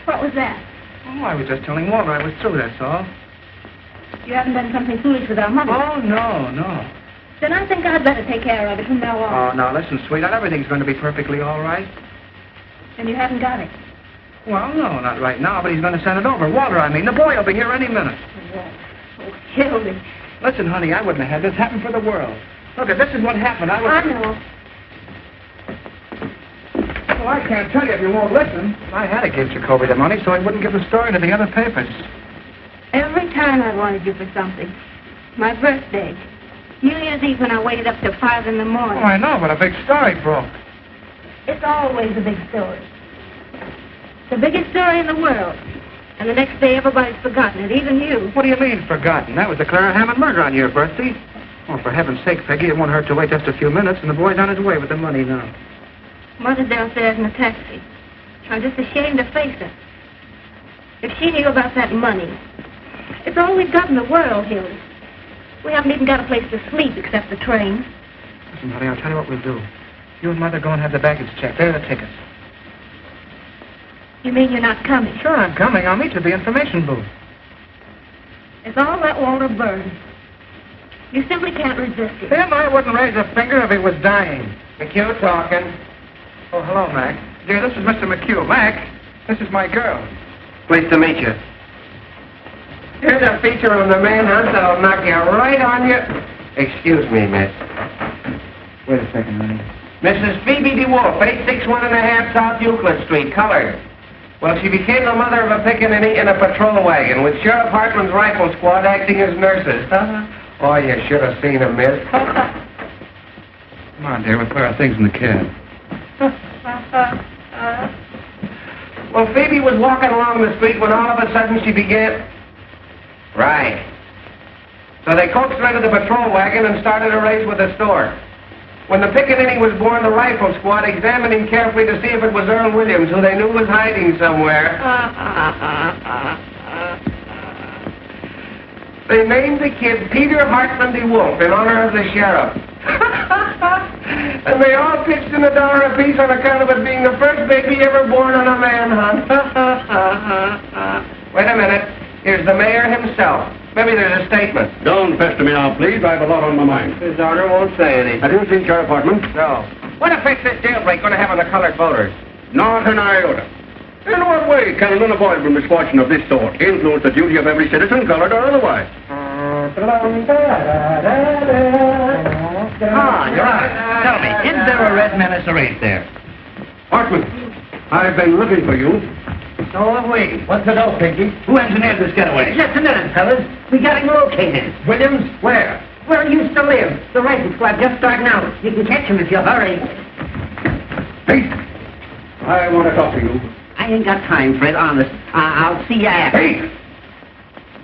What was that? Oh, I was just telling Walter I was through, that's all. You haven't done something foolish with our money. Oh, no. Then I think I'd better take care of it from now on. Oh, now, listen, sweetheart, everything's going to be perfectly all right. And you haven't got it. Well, no, not right now, but he's going to send it over. Walter, I mean. The boy will be here any minute. Oh, Hildy. Listen, honey, I wouldn't have had this happen for the world. Look, if this is what happened, I know. Well, I can't tell you if you won't listen. I had to give Jacoby the money so he wouldn't give the story to the other papers. Every time I wanted you for something. My birthday. New Year's Eve when I waited up till 5 in the morning. Oh, I know, but a big story broke. It's always a big story. The biggest story in the world. And the next day everybody's forgotten it, even you. What do you mean, forgotten? That was the Clara Hammond murder on your birthday. Oh, for heaven's sake, Peggy, it won't hurt to wait just a few minutes, and the boy's on his way with the money now. Mother's downstairs in a taxi. I'm just ashamed to face her. If she knew about that money. It's all we've got in the world, Hildy. We haven't even got a place to sleep except the train. Listen, honey, I'll tell you what we'll do. You and Mother go and have the baggage checked. There are the tickets. You mean you're not coming? Sure, I'm coming. I'll meet you at the information booth. It's all that Walter Burns. You simply can't resist it. Him, I wouldn't raise a finger if he was dying. McHugh talking. Oh, hello, Mac. Dear, this is Mr. McHugh. Mac, this is my girl. Pleased to meet you. Here's a feature on the manhunt that'll knock you right on your... Excuse me, miss. Wait a second, honey. Mrs. Phoebe DeWolf, 861½ South Euclid Street, colored. Well, she became the mother of a pickaninny in a patrol wagon with Sheriff Hartman's rifle squad acting as nurses. Oh, you should have seen her, miss. Come on, dear. We'll put our things in the cab. Well, Phoebe was walking along the street when all of a sudden she began... Right. So they coaxed her into the patrol wagon and started a race with the store. When the pickaninny was born, the rifle squad examined him carefully to see if it was Earl Williams, who they knew was hiding somewhere. They named the kid Peter Hartman DeWolf in honor of the sheriff. And they all pitched in $1 apiece on account of it being the first baby ever born on a manhunt. Wait a minute. Here's the mayor himself. Maybe there's a statement. Don't pester me now, please. I have a lot on my mind. His daughter won't say anything. Have you seen Sheriff Hartman? No. What effect this jailbreak going to have on the colored voters? Not an iota. In what way can an unavoidable misfortune of this sort influence the duty of every citizen, colored or otherwise? You're right. Tell me, is there a red menace race there? Hartman, I've been looking for you. So have we. What's it all, Pinky? Who engineered this getaway? Just a minute, fellas. We got him located. Williams? Where? Where he used to live. The rifle squad just starting out. You can catch him if you hurry. Hey, I want to talk to you. I ain't got time, Fred, honest. I'll see you after. Hey!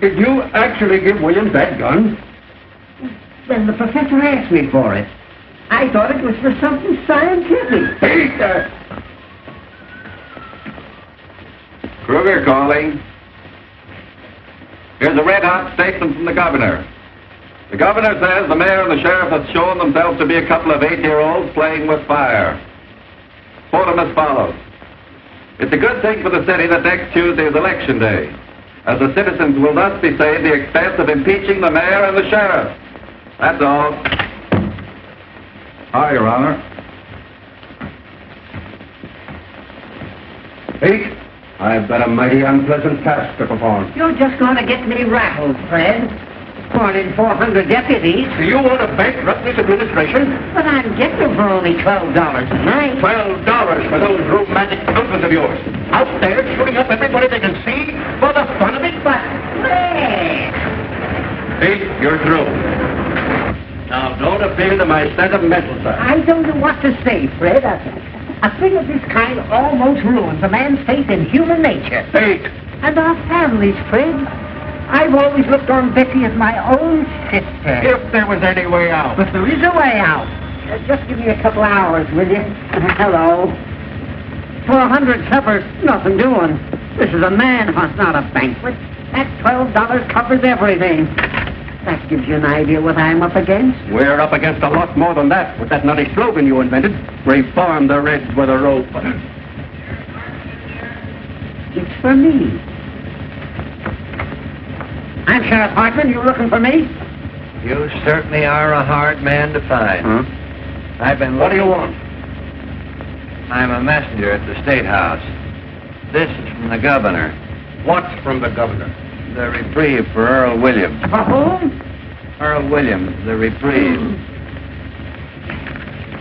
Did you actually give Williams that gun? Well, the professor asked me for it. I thought it was for something scientific. Hey, Kruger calling. Here's a red-hot statement from the governor. The governor says the mayor and the sheriff have shown themselves to be a couple of 8-year-olds playing with fire. Quote them as follows. It's a good thing for the city that next Tuesday is election day, as the citizens will thus be saved the expense of impeaching the mayor and the sheriff. That's all. Aye, Your Honor. Hey, I've got a mighty unpleasant task to perform. You're just going to get me rattled, Fred. More than 400 deputies. Do you want to bankrupt this administration? But I'm getting them for only $12 a night. $12 for those romantic uncles of yours. Out there shooting up everybody they can see for the fun of it. But, Fred! See, you're through. Now, don't appeal to my sentimental side. I don't know what to say, Fred. A thing of this kind almost ruins a man's faith in human nature. Fate. And our families, Fred. I've always looked on Betty as my own sister. If there was any way out. But there is a way out. Just give me a couple hours, will you? Hello. 400 suppers, nothing doing. This is a manhunt, not a banquet. That $12 covers everything. That gives you an idea what I'm up against. We're up against a lot more than that with that nutty slogan you invented. Reform the Reds with a rope. It's for me. I'm Sheriff Hartman. You looking for me? You certainly are a hard man to find. Huh? I've been... What do you want? I'm a messenger at the State House. This is from the governor. What's from the governor? The reprieve for Earl Williams. For whom? Earl Williams, the reprieve.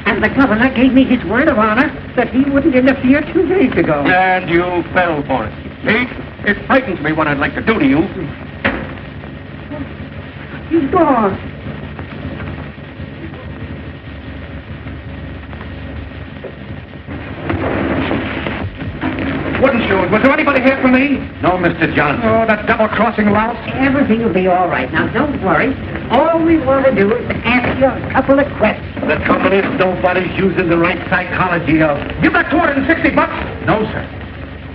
And the governor gave me his word of honor that he wouldn't interfere 2 days ago. And you fell for it. See? It frightens me what I'd like to do to you. He's gone. Wooden shoes. Was there anybody here for me? No, Mr. Johnson. Oh, that double-crossing louse. Everything will be all right. Now, don't worry. All we want to do is to ask you a couple of questions. The trouble is nobody's using the right psychology of... Give that $260. No, sir.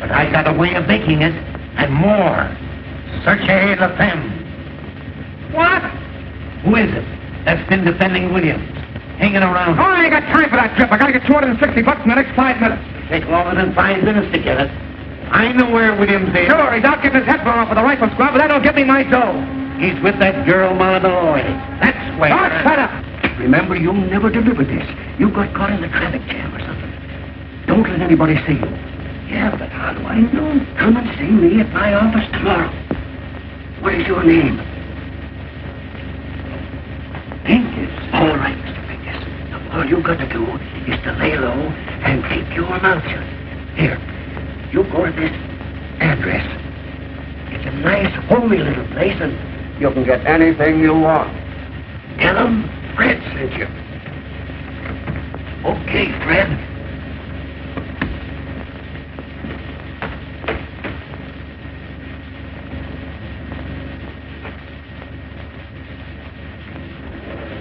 But I got a way of making it, and more. Searchez la femme. What? Who is it that's been defending Williams? Hanging around. Oh, I ain't got time for that trip. I gotta get $260 in the next 5 minutes. Take longer than 5 minutes to get it. I know where Williams is. Sure, he's out getting his head blown off with a rifle squad, but that don't get me my dough. He's with that girl, Malloy. That's where... Oh, shut up. Remember, you'll never deliver this. You got caught in the traffic jam or something. Don't let anybody see you. Yeah, but how do I know? Come and see me at my office tomorrow. What is your name? Pincus. All right, Mr. Pincus. Now, all you got to do is to lay low and keep your mouth shut. Here, you go to this address. It's a nice, homey little place, and You can get anything you want. tell them Fred sent you. Okay, Fred.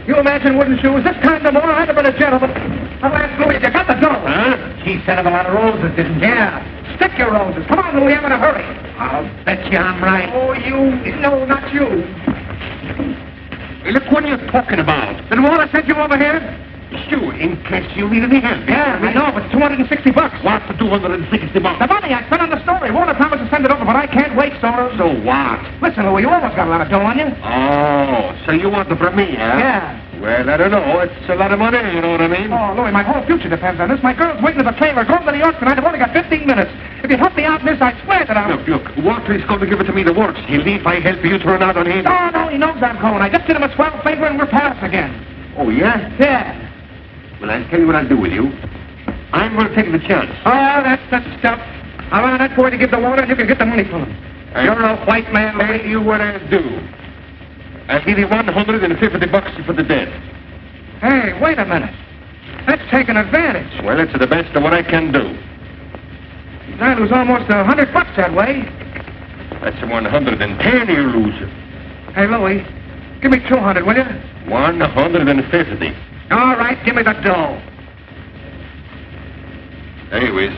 You imagine Wooden Shoes? This time tomorrow I'd have been a gentleman. I'll ask Louis, you got the dough? Huh? She sent him a lot of roses, didn't she? Yeah. Stick your roses. Come on, Louis, I'm in a hurry. I'll bet you I'm right. Oh, you... No, not you. Hey, look, what are you talking about? Then Walter sent you over here? Sure, in case you need any help. Yeah, I know, but it's $260. What's the $260? The money I spent on the story. Walter promised to send it over, but I can't wait, Soros. So what? Listen, Louis, you always got a lot of dough on you. Oh, so you want it from me, huh? Yeah. Well, I don't know. It's a lot of money, you know what I mean? Oh, Louis, my whole future depends on this. My girl's waiting at the trailer. Going to New York tonight. I've only got 15 minutes. If you help me out in this, I swear that I'll... Look, Walter is going to give it to me the works. He'll leave if I help you turn out on him. Oh, no, he knows I'm going. I just did him a 12 favor and we're pals again. Oh, yeah? Yeah. Well, I'll tell you what I'll do with you. I'm going to take the chance. Oh, that's the stuff. I'll run that boy to give the water and you can get the money from him. You're a white man, I'll Louis. tell you what I'll do. I'll give you $150 for the debt. Hey, wait a minute. That's taking advantage. Well, it's the best of what I can do. I lose almost $100 that way. That's 110 you lose. Hey, Louis, give me 200, will you? 150. All right, give me the dough. Anyways.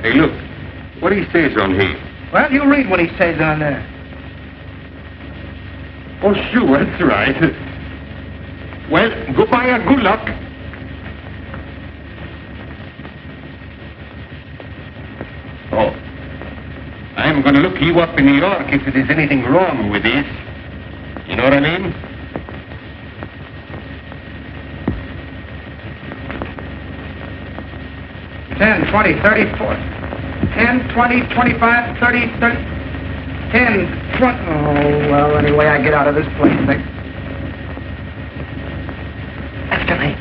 Hey, look. What he says on here. Well, you read what he says on there. Oh, sure, that's right. Well, goodbye and good luck. Oh. I'm going to look you up in New York if there's anything wrong with this. You know what I mean? $10, $20, $30, $40. 10, 20, 25, 30, 30. in front. Oh, well, anyway, I get out of this place. After me.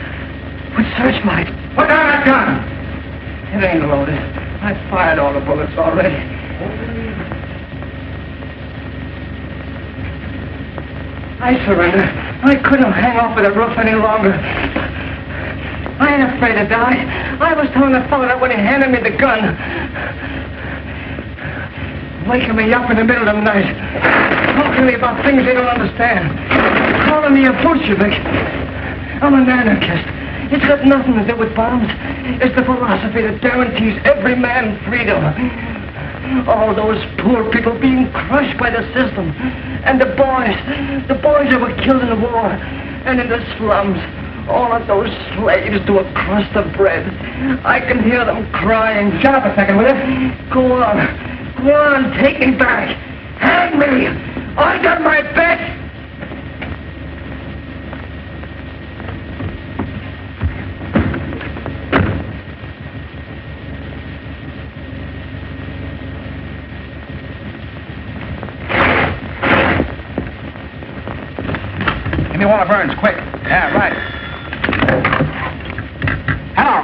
With searchlight. Put down that gun! It ain't loaded. I fired all the bullets already. I surrender. I couldn't hang off of the roof any longer. I ain't afraid to die. I was telling the fellow that when he handed me the gun, waking me up in the middle of the night, talking to me about things they don't understand, calling me a Bolshevik. I'm an anarchist. It's got nothing to do with bombs. It's the philosophy that guarantees every man freedom. All those poor people being crushed by the system. And the boys that were killed in the war. And in the slums. All of those slaves to a crust of bread. I can hear them crying. Shut up a second, will you? Go on, take me back. Hang me. I got my bet. Give me one of Burns, quick. Yeah, right. Hello.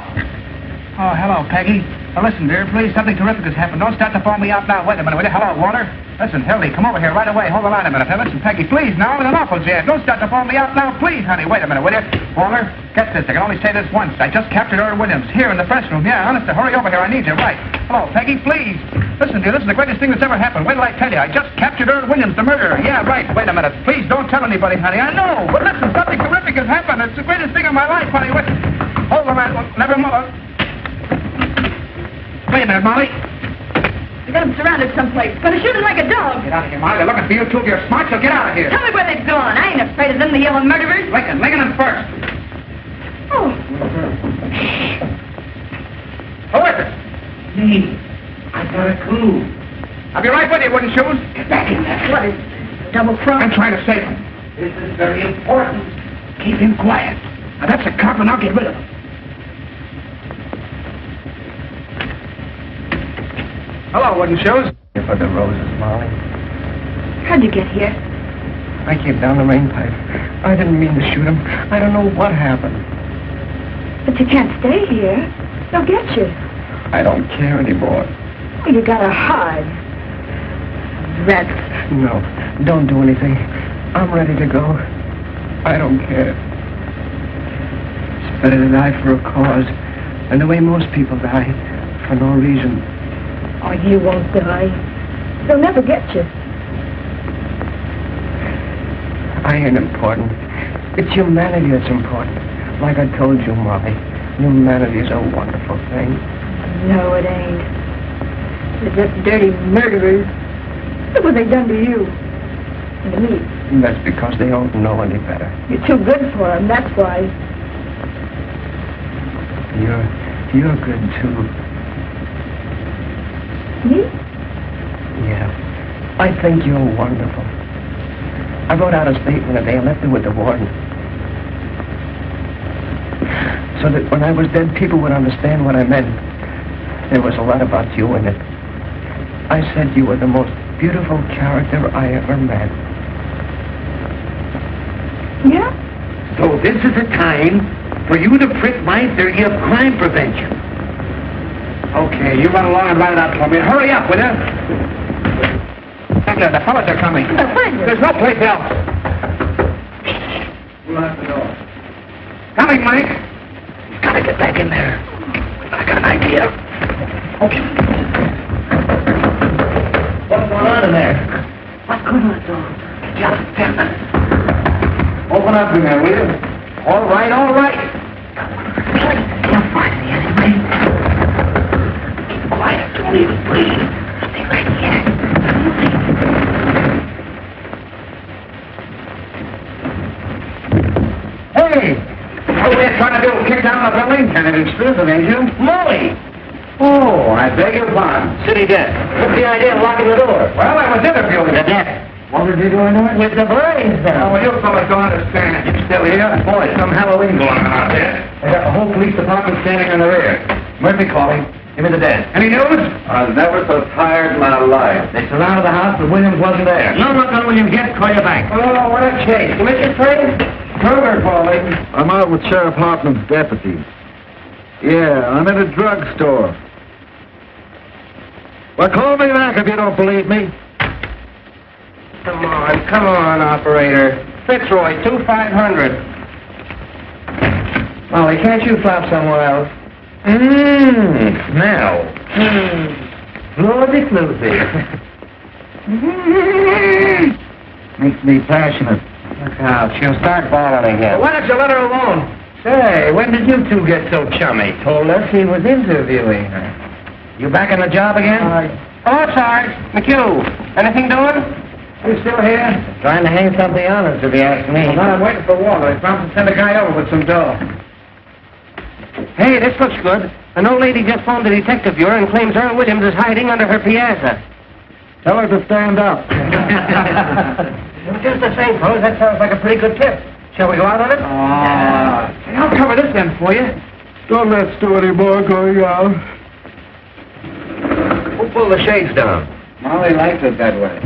Oh, hello, Peggy. Now, listen, dear, please, something terrific has happened. Don't start to phone me out now. Wait a minute, will you? Hello, Walter. Listen, Hildy, come over here right away. Hold the line a minute. Now, listen, Peggy, please, now, I'm in an awful jam. Don't start to phone me out now, please, honey. Wait a minute, will you? Walter, get this. I can only say this once. I just captured Earl Williams here in the press room. Yeah, honest, hurry over here. I need you. Right. Hello, Peggy, please. Listen, dear, this is the greatest thing that's ever happened. Wait till I tell you. I just captured Earl Williams, the murderer. Yeah, right. Wait a minute. Please don't tell anybody, honey. I know. But listen, something terrific has happened. It's the greatest thing of my life, honey. Wait. Hold the line. Never mind. Wait a minute, Molly. They got him surrounded someplace. Gonna shoot him like a dog. Get out of here, Molly. They're looking for you, too. If you're smart, so get out of here. Tell me where they've gone. I ain't afraid of them, the yellow murderers. Lincoln them first. Oh. Who is it? Me. I got a clue. I'll be right with you, wooden shoes. Get back in there. What is double cross? I'm trying to save him. This is very important. Keep him quiet. Now, that's a cop, and I'll get rid of him. Hello, wooden shoes. Here for the roses, Molly. How'd you get here? I came down the main pipe. I didn't mean to shoot him. I don't know what happened. But you can't stay here. They'll get you. I don't care anymore. Well, you gotta hide. Rats. No, don't do anything. I'm ready to go. I don't care. It's better to die for a cause than the way most people die, for no reason. Oh, you won't die. They'll never get you. I ain't important. It's humanity that's important. Like I told you, Molly, humanity's a wonderful thing. No, it ain't. They're just dirty murderers. Look what they've done to you. And to me. That's because they don't know any better. You're too good for them, that's why. You're good, too. Me? Yeah. I think you're wonderful. I wrote out a statement today and left it with the warden. So that when I was dead, people would understand what I meant. There was a lot about you in it. I said you were the most beautiful character I ever met. Yeah? So this is a time for you to prick my theory of crime prevention. Okay, you run along and write it out for me. Hurry up, will you? There, the fellas are coming. There's no place else. Lock the door. Coming, Mike. He's got to get back in there. I got an idea. Okay. What's going on in there? What could I do? Just 10 minutes. Open up in there, will you? All right, all right. You'll find me anyway. Keep quiet. Don't even breathe. Stay right here. Hey! What are you trying to do? Kick down the building? And it is citizen, ain't you? Molly! Oh, I beg your pardon. City desk. What's the idea of locking the door? Well, I was interviewing The you. desk. What did you do in there? With the blinds down. Oh, well, you fellas don't understand. You still here? Boy, some Halloween going on out there. They got the whole police department standing in the rear. Murphy, call him. Give me the desk. Any news? I was never so tired in my life. They surrounded the house, but Williams wasn't there. No luck on Williams yet. Call you back. Oh, what a chase. You missed your train? Kruger calling. I'm out with Sheriff Hartman's deputies. Yeah, I'm in a drugstore. Well, call me back if you don't believe me. Come on, operator. Fitzroy, 2500. Molly, can't you flop somewhere else? Smell. Flozy floozy. Makes me passionate. Look out, she'll start bawling again. Why don't you let her alone? Say, when did you two get so chummy? Told us he was interviewing her. You back on the job again? Oh, Sarge. McHugh. Anything doing? You still here? Trying to hang something on us, if you ask me. Well, I'm waiting for Walter. I promised to send a guy over with some dough. Hey, this looks good. An old lady just phoned the detective bureau and claims Earl Williams is hiding under her piazza. Tell her to stand up. Just the same, fellas, that sounds like a pretty good tip. Shall we go out on it? I'll cover this end for you. Don't let's do any more going out. Who pulled the shades down? Molly likes it that way.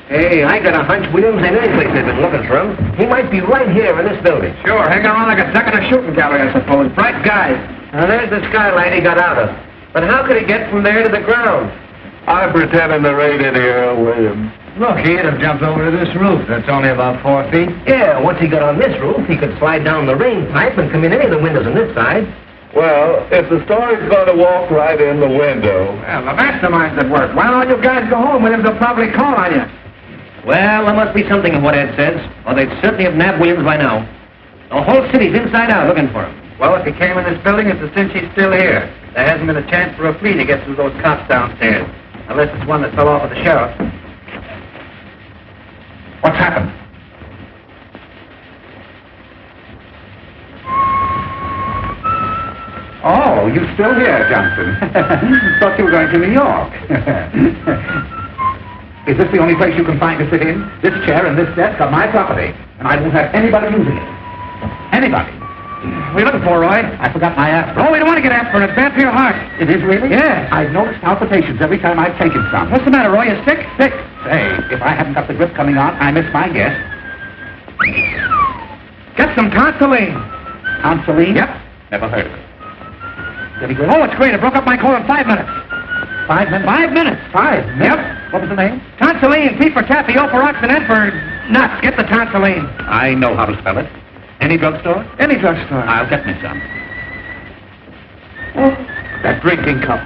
Hey, I got a hunch Williams ain't any place they've been looking for him. He might be right here in this building. Sure, hanging around like a duck in a shooting gallery, I suppose. Bright guy. Now, there's the skylight he got out of. But how could he get from there to the ground? I'm pretending to raid into Earl Williams. Look, he'd have jumped over to this roof. That's only about 4 feet. Yeah, once he got on this roof, he could slide down the rain pipe and come in any of the windows on this side. Well, if the story's going to walk right in the window. Well, the mastermind's at work. Why don't you guys go home? Williams will probably call on you. Well, there must be something in what Ed says, or they'd certainly have nabbed Williams by now. The whole city's inside out looking for him. Well, if he came in this building, it's a cinch he's still here. There hasn't been a chance for a flea to get through those cops downstairs. Unless it's one that fell off with the sheriff. What's happened? Oh, you still here, Johnson? Thought you were going to New York. Is this the only place you can find to sit in? This chair and this desk are my property, and I won't have anybody using it. Anybody. What are you looking for, Roy? I forgot my aspirin. Oh, we don't want to get aspirin. It's bad for your heart. It is really? Yes. I've noticed palpitations every time I've taken some. What's the matter, Roy? You sick? Sick. Say, if I haven't got the grip coming on, I miss my guess. Get some tonsilline. Tonsilline? Yep. Never heard of it. Pretty good. Oh, it's great. It broke up my cold in 5 minutes. 5 minutes? 5 minutes. 5 minutes? Yep. What was the name? Tonsilline. T for taffy, O for ox, and N for nuts. Get the tonsilline. I know how to spell it. Any drugstore? Any drugstore. I'll get me some. Oh, that drinking cup.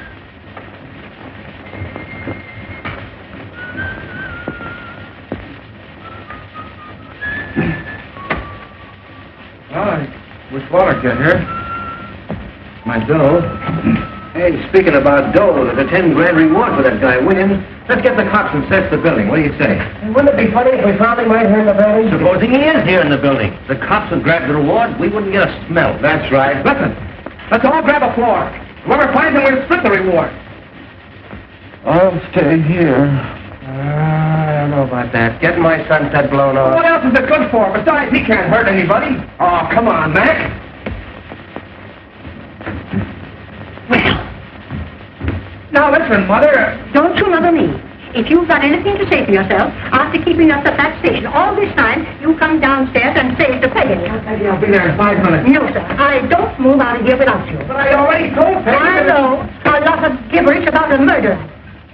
I wish Walter get here. My dough. Hey, speaking about dough, there's a 10 grand reward for that guy, Williams. Let's get the cops and search the building. What do you say? Wouldn't it be funny if we found him right here in the building? Supposing he is here in the building. The cops would grab the reward, we wouldn't get a smell. That's right. Listen, let's all grab a floor. Whoever finds him, we'll split the reward. I'll stay here. I don't know about that. Get my sunset blown off. What else is it good for? Besides, he can't hurt anybody. Oh, come on, Mac. Well, Now listen, Mother. don't you mother me. If you've got anything to say for yourself, after keeping us at that station all this time, you come downstairs and say it to Peggy. Maybe I'll be there in 5 minutes. No, sir. I don't move out of here without you. But I already told Peggy. I know a lot of gibberish about a murder.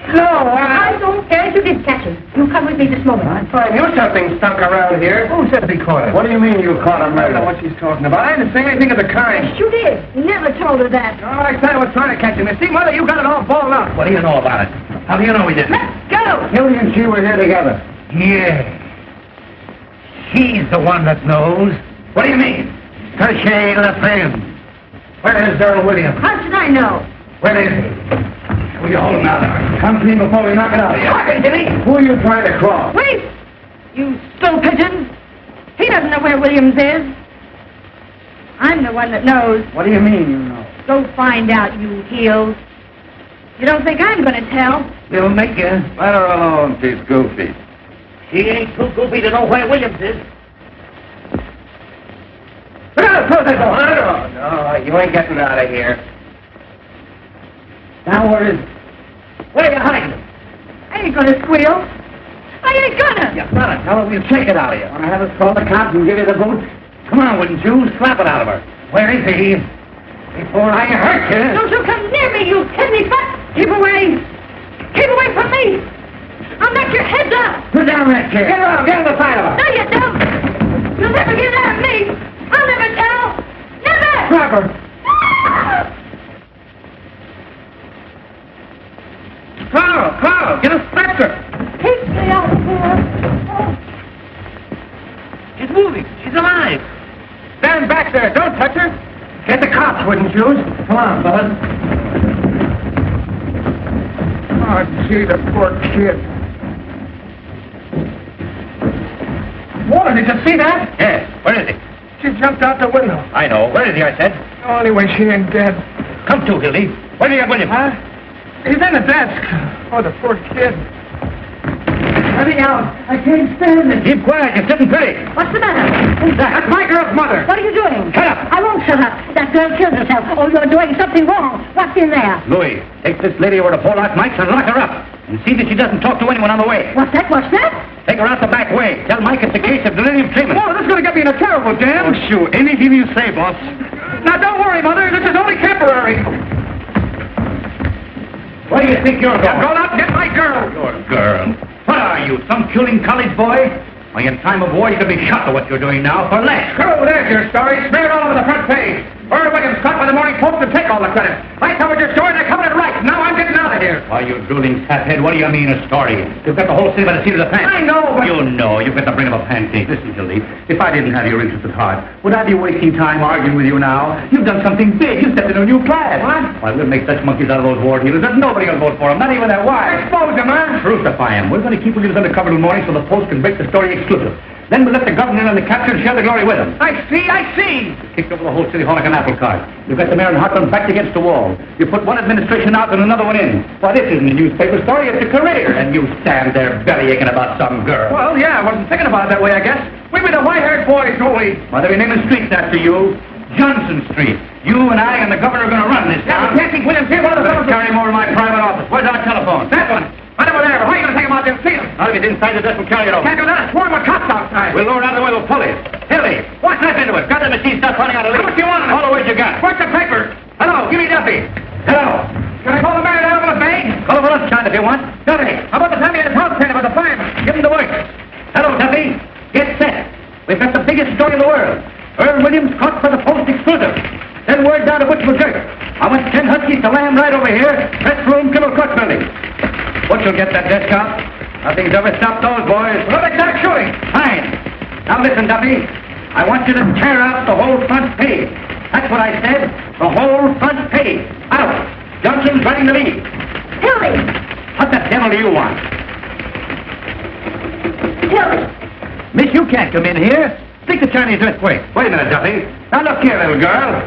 No, I don't care if you did catch him. You come with me this moment. I knew something stunk around here. Who said he caught it? What do you mean you caught a I don't know murder? what she's talking about. I didn't say anything of the kind. Yes, you did. You never told her that. Oh, I said I was trying to catch him. You see, Mother, you got it all balled up. What do you know about it? How do you know we didn't? Let's go. Hilly and she were here together. Yeah. He's the one that knows. What do you mean? Touche la femme. Where is Earl Williams? How should I know? Where is he? Will you hold him out there? Come clean before we knock it out of you. Talking to me. Who are you trying to cross? Wait! You stool pigeon! He doesn't know where Williams is. I'm the one that knows. What do you mean you know? Go find out, you heels. You don't think I'm going to tell? We'll make you. Let her alone, she's goofy. He ain't too goofy to know where Williams is. Close that door. No, you ain't getting out of here. Now, where is it? Where are you hiding? I ain't gonna squeal. I ain't gonna. You better tell her we'll take it out of you. Want to have us call the cops and give you the boot? Come on, wouldn't you? Slap it out of her. Where is he? Before I hurt you. Don't you come near me, you kidney butt! Keep away! Keep away from me! I'll knock your heads off! Put down that chair. Get around. Get on the side of her. No, you don't! You'll never get out of me! I'll never tell! Never! Grab her. Carl, get a stretcher. Keep me out of here! She's moving. She's alive. Stand back there. Don't touch her. Get the cops, wouldn't you? Come on, bud. Oh, gee, the poor kid. Walter, did you see that? Yes. Where is he? She jumped out the window. I know. Where is he, I said? Oh, anyway, she ain't dead. Come to, Hildy. Where do you get William? Huh? He's in the desk. Oh, the poor kid. Let me out. I can't stand it. Keep quiet. You're sitting pretty. What's the matter? That's my girl's mother. What are you doing? Shut up. I won't shut up. That girl killed herself. Oh, you're doing something wrong. What's in there? Louis, take this lady over to Pollock Mike's and lock her up. And see that she doesn't talk to anyone on the way. What's that? What's that? Take her out the back way. Tell Mike it's a case of delirium treatment. Oh, this is going to get me in a terrible jam. Oh, shoot. Anything you say, boss. Now, don't worry, Mother. This is only temporary. Where do you think you're going? I'm going out and get my girl. Your girl. What are you, some culing college boy? Why, in time of war, you could be shot for what you're doing now for less. Oh, there's your story. Smeared all over the front page. Earl Williams caught by the morning post to take all the credit. I covered your story and I covered it right. Now I'm getting out of here. Why, you drooling saphead, what do you mean a story? You've got the whole city by the seat of the pants. I know, but... You know, you've got the brain of a pancake. Listen, Hildy, if I didn't have your interest at heart, would I be wasting time arguing with you now? You've done something big. You stepped into a new class. What? Why, we'll make such monkeys out of those war dealers that nobody will vote for them, not even their wives. Expose him, huh? Crucify him. We're going to keep Williams undercover till morning so the Post can break the story exclusive. Then we'll let the governor and the capture and share the glory with him. I see. Kicked over the whole city hall like an apple cart. You've got the mayor and Hartland backed against the wall. You put one administration out and another one in. Why, this isn't a newspaper story, it's a career. And you stand there belly aching about some girl. Well, yeah, I wasn't thinking about it that way, I guess. We were the white-haired boys, won't we? Why, they're naming streets after you. Johnson Street. You and I and the governor are going to run this Yeah, town. but can't keep Williams here. One of the fellows... Carry him over to my private office. Where's our telephone? That one. Right over there. How are you going to take him out there and see him? I'll get inside the desk and carry it over. Can't do that. A swarm of cops outside. We'll lower it out of the way with pulleys. Hilly, watch that into it. Got the machine stuff running out of How much you want? All the words you got. What's the paper? Hello, give me Duffy. Hello. Can I call the mayor down with a bag? Call him a lunchtime if you want. Duffy, how about the time he had his house painted by the fireman? Give him the works. Hello, Duffy. Get set. We've got the biggest story in the world. Earl Williams caught for the Post exclusive. Then word down to Butch McGurk. I want 10 huskies to land right over here. Press room, Kibble Court building. Butch will get that desk out. Nothing's ever stopped those boys. Well, they start shooting. Fine. Now listen, Duffy. I want you to tear out the whole front page. That's what I said. The whole front page. Out. Johnson's running the lead. Hildy! What the devil do you want? Hildy! Miss, you can't come in here. Stick the Chinese earthquake. Wait a minute, Duffy. Now look here, little girl.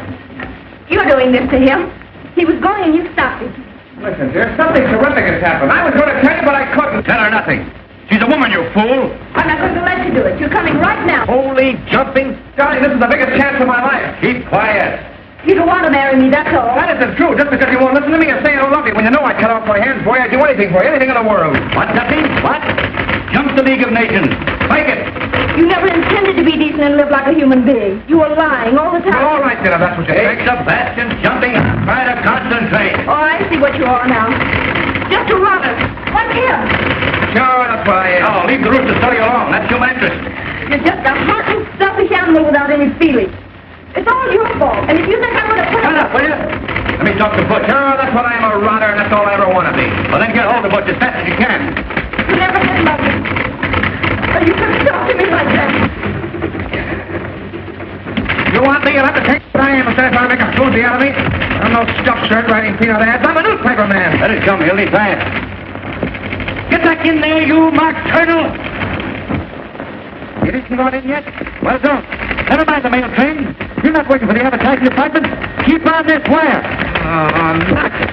You're doing this to him. He was going and you stopped him. Listen, dear, something terrific has happened. I was going to tell you, but I couldn't. Tell her nothing. She's a woman, you fool. I'm not going to let you do it. You're coming right now. Holy jumping. Johnny, this is the biggest chance of my life. Keep quiet. You don't want to marry me, that's all. That isn't true. Just because you won't listen to me and say I don't love you. When you know I cut off my hands, boy, I'd do anything for you. Anything in the world. What, Duffy? What? Jump the League of Nations. Make it. You never intended to be decent and live like a human being. You were lying all the time. Well, all right, then, if that's what you Take think. Sebastian jumping. Try to concentrate. Oh, I see what you are now. Just a runner. Like him. Sure, that's what I am. Oh, leave the roof to study along. That's human interest. You're just a hunting, selfish animal without any feeling. It's all your fault. And if you think I'm going to put Shut up, will you? Let me talk to Butch. Sure, that's what I am, a runner, and that's all I ever want to be. Well, then get hold of Butch as fast as you can. You never did love me. But you couldn't talk to me like that. You want me? You'll have to take what I am instead of trying to make a floozy out of me. I'm no stuffed shirt writing peanut ads. I'm a newspaper man. Let it come, Hildy, fast. Get back in there, you Mark Turtle. You didn't got in yet? Well, don't. Never mind the mail train. You're not working for the advertising department. Keep on this wire. Oh, nuts.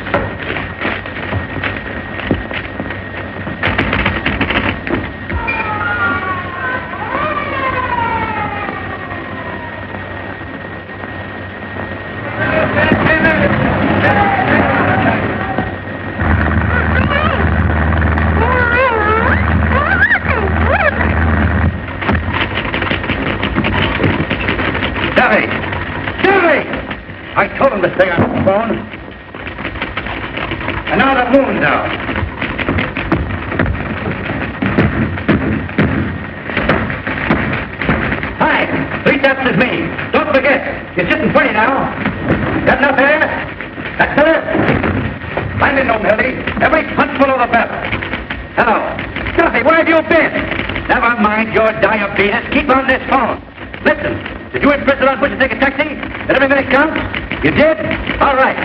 told him to stay on the phone. And now the moon's out. Hi, 3 steps is me. Don't forget, you're sitting pretty now. Got enough air? That's better? Find it, no, Mildy. Every punchful of the better. Hello. Duffy, where have you been? Never mind your diabetes. Keep on this phone. Listen, did you insist on pushing to take a taxi? Did every minute count? You did? All right.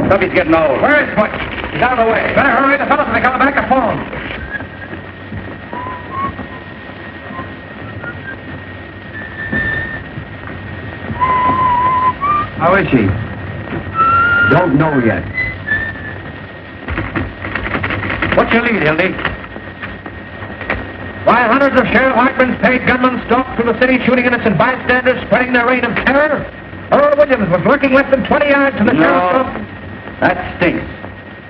Duffy's getting old. Where is Butch? He's out of the way. Better hurry. The fellows are coming back to phone. How is she? Don't know yet. What's your lead, Hildy? Why, hundreds of Sheriff Hartman's paid gunmen stalked through the city shooting innocent bystanders, spreading their reign of terror. Earl Williams was lurking less than 20 yards from the sheriff's office. That stinks.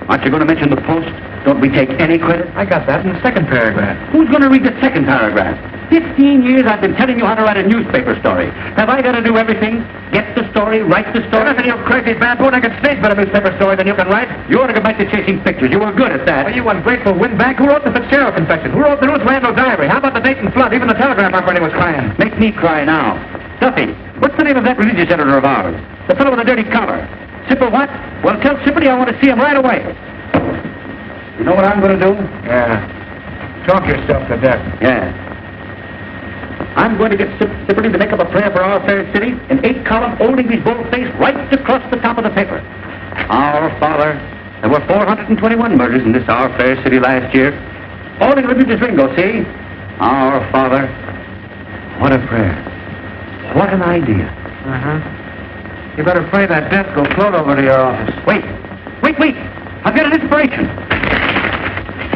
Aren't you going to mention the Post? Don't we take any credit? I got that in the second paragraph. Who's going to read the second paragraph? 15 years I've been telling you how to write a newspaper story. Have I got to do everything? Get the story, write the story? Listen, you crazy baboon, I can stage better newspaper story than you can write. You ought to go back to chasing pictures. You were good at that. Well, you ungrateful windbag. Who wrote the Fitzgerald confession? Who wrote the Ruth Randall diary? How about the Dayton flood? Even the telegraph operator was crying. Make me cry now. Duffy, what's the name of that religious editor of ours? The fellow with the dirty collar. Sipper what? Well, tell Sipperty I want to see him right away. You know what I'm going to do? Yeah. Talk yourself to death. Yeah. I'm going to get Sipperty to make up a prayer for our fair city in 8-column, holding his bold-face right across the top of the paper. Our Father, there were 421 murders in this our fair city last year. All in religious lingo, see? Our Father. What a prayer. What an idea. Uh-huh. You better pray that death will float over to your office. Wait. I've got an inspiration.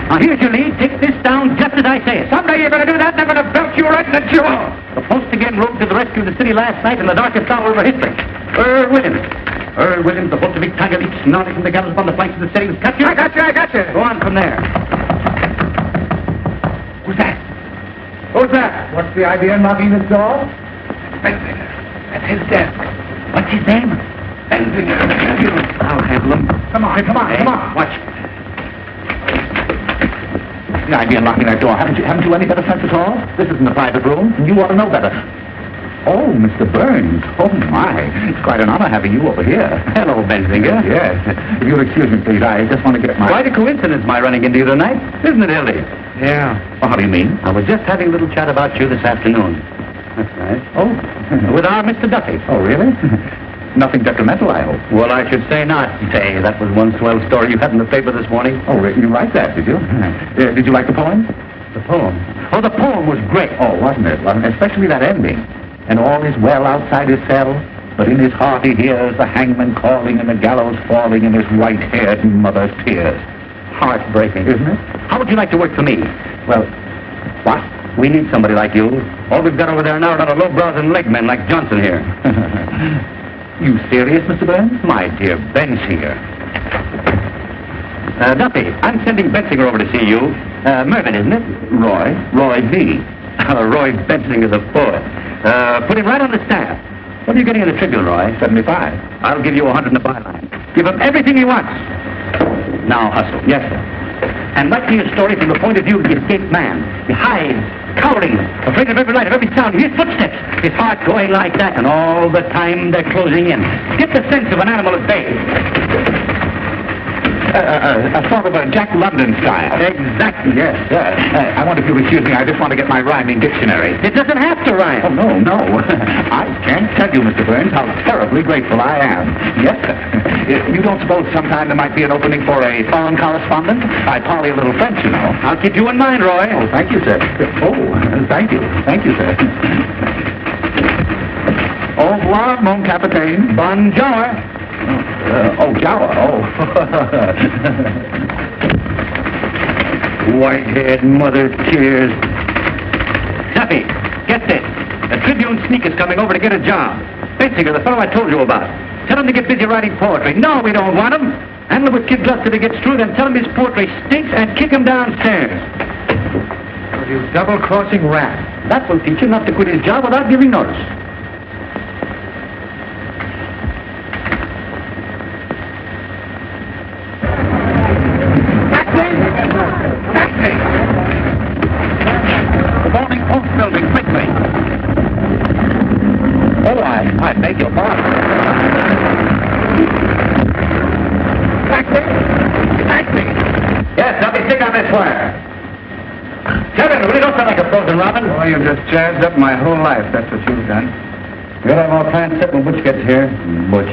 Now, here's your lead. Take this down just as I say it. Someday you're going to do that, and I'm going to belt you right in the jaw. The Post again rode to the rescue of the city last night in the darkest hour of our history. Earl Williams. Earl Williams, the Bolshevik tiger leap snarling from the gallows upon the flanks of the city. Cut you. I got you. Go on from there. Who's that? Who's that? What's the idea in knocking this door? Benzinger. At his desk. What's his name? Benzinger. I'll handle him. Come on. Watch. The idea in locking that door. Haven't you any better sense at all? This isn't a private room, and you ought to know better. Oh, Mr. Burns. Oh, my. It's quite an honor having you over here. Hello, Benzinger. Yes. If you'll excuse me, please, I just want to get my... Quite a coincidence, my running into you tonight, isn't it, Hildy? Yeah. Well, how do you mean? I was just having a little chat about you this afternoon. That's nice. Oh, with our Mr. Duffy. Oh, really? Nothing detrimental, I hope. Well, I should say not. Say, that was one swell story you had in the paper this morning. Oh, you liked that, did you? Did you like the poem? The poem? Oh, the poem was great. Oh, wasn't it? Especially that ending. And all is well outside his cell, but in his heart he hears the hangman calling and the gallows falling in his white-haired mother's tears. Heartbreaking, isn't it? How would you like to work for me? Well, what? We need somebody like you. All we've got over there now are not a low-brows and leg men like Johnson here. You serious, Mr. Burns? My dear Bensinger. Duffy, I'm sending Bensinger over to see you. Mervyn, isn't it? Roy V. Roy Bensinger's a poet. Put him right on the staff. What are you getting in the Tribune, Roy? 75. I'll give you 100 in the byline. Give him everything he wants. Now hustle. Yes, sir. And write me a story from the point of view of the escaped man. He hides, cowering, afraid of every light, of every sound, his footsteps, his heart going like that, and all the time they're closing in. Get the sense of an animal at bay. A sort of a Jack London style. Exactly, yes. I wonder if you'll excuse me, I just want to get my rhyming dictionary. It doesn't have to rhyme. Oh, no. I can't tell you, Mr. Burns, how terribly grateful I am. Yes, sir. You don't suppose sometime there might be an opening for a foreign correspondent? I parley a little French, you know. I'll keep you in mind, Roy. Oh, thank you, sir. Oh, thank you. Thank you, sir. Au revoir, mon capitaine. Bonjour. Gower. White-haired mother tears. Duffy, get this. A Tribune sneak is coming over to get a job. Bensinger, the fellow I told you about. Tell him to get busy writing poetry. No, we don't want him. Handle him with Kid Gus till he gets through, then tell him his poetry stinks and kick him downstairs. Oh, you double-crossing rat. That will teach him not to quit his job without giving notice. I beg your pardon. Taxi! Yes, now be stick on this wire. Kevin, really don't sound like a frozen robin. Oh, you've just jazzed up my whole life. That's what you've done. We'll have all kinds set when Butch gets here. Butch.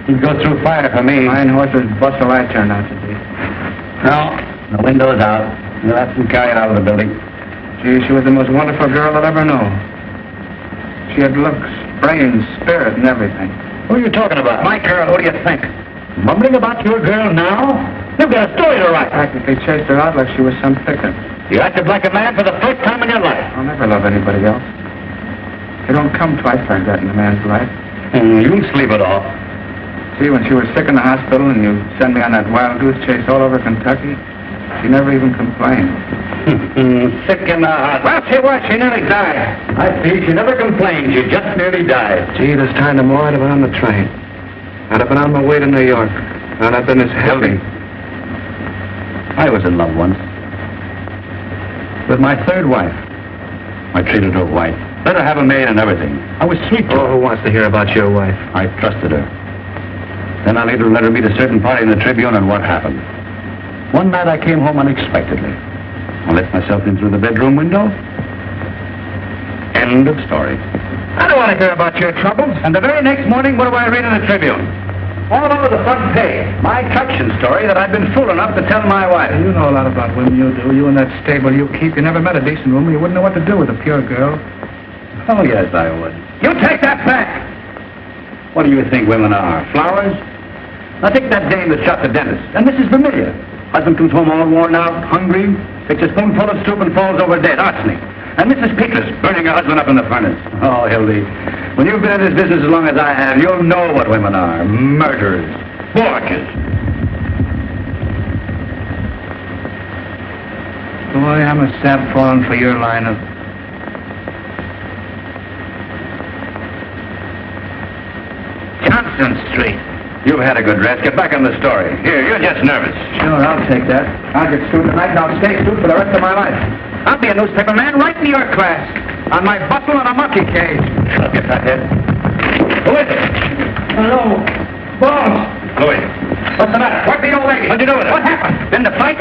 He'd go through fire for me. Fine horse's bustle I turned out to be. No, the window's out. You'll have to carry it out of the building. Gee, she was the most wonderful girl I'll ever know. She had looks, brains, spirit, and everything. Who are you talking about? My girl, who do you think? Mumbling about your girl now? You've got a story to write. Practically chased her out like she was some thicket. You acted like a man for the first time in your life. I'll never love anybody else. You don't come twice like that in a man's life. You'll sleep it off. See, when she was sick in the hospital and you sent me on that wild goose chase all over Kentucky, she never even complained. Sick in the hospital. Well, she was. She nearly died. I see. She never complained. She just nearly died. Gee, this time tomorrow I'd have been on the train. I'd have been on my way to New York. I'd have been as healthy. I was in love once. With my third wife. I treated her white. Let her have a maid and everything. I was sweet to her. Oh, who wants to hear about your wife? I trusted her. Then I later let her meet a certain party in the Tribune, and what happened? One night I came home unexpectedly. I let myself in through the bedroom window. End of story. I don't want to hear about your troubles. And the very next morning, what do I read in the Tribune? All over the front page. My traction story that I'd been fool enough to tell my wife. You know a lot about women, you do. You and that stable you keep. You never met a decent woman. You wouldn't know what to do with a pure girl. Oh, yes, I would. You take that back! What do you think women are? Flowers? Now take that dame that shot the dentist, and Mrs. Vermillion. Husband comes home all worn out, hungry, takes a spoonful of soup and falls over dead, arsenic. And Mrs. Peakless burning her husband up in the furnace. Oh, Hildy, when you've been in this business as long as I have, you'll know what women are. Murderers. Forgers. Boy, I'm a sap falling for your line of... Johnson Street. You've had a good rest. Get back on the story. Here, you're just nervous. Sure, I'll take that. I'll get sued tonight and I'll stay sued for the rest of my life. I'll be a newspaper man right in your class. On my bustle and a monkey cage. Shut up, you fathead. Who is it? Hello. Boss. Louis. What's the matter? Where's the old lady? What'd you do with her? What happened? In the fight?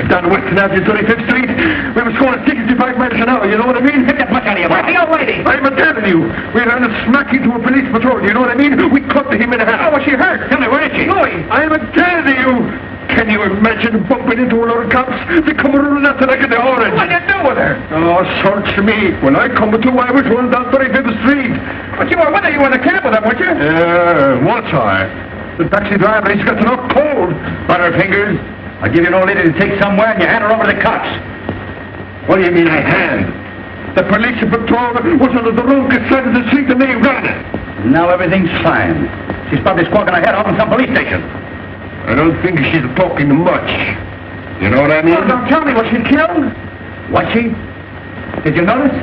Down to Western Avenue, 35th Street. We were scoring 65 miles an hour, you know what I mean? Get that much out of you. Where's the old lady? I'm telling you. We ran a smack into a police patrol, you know what I mean? We cut him in half. Oh, was she hurt? Tell me, where is she? Louis, I'm telling you. Can you imagine bumping into a lot of cops? They come running after like in the orange. What'd you do with her? Oh, search me. When I come to, I was running down 35th Street. But you were with her. You were in the cab with her, weren't you? Was I? The taxi driver, he's got to knock cold. On her fingers. I'll give you an old lady to take somewhere and you hand her over to the cops. What do you mean I hand? The police patrol was under the wrong side of the street and they ran it. Now everything's fine. She's probably squawking her head off in some police station. I don't think she's talking much. You know what I mean? Oh, don't tell me, was she killed? Was she? Did you notice?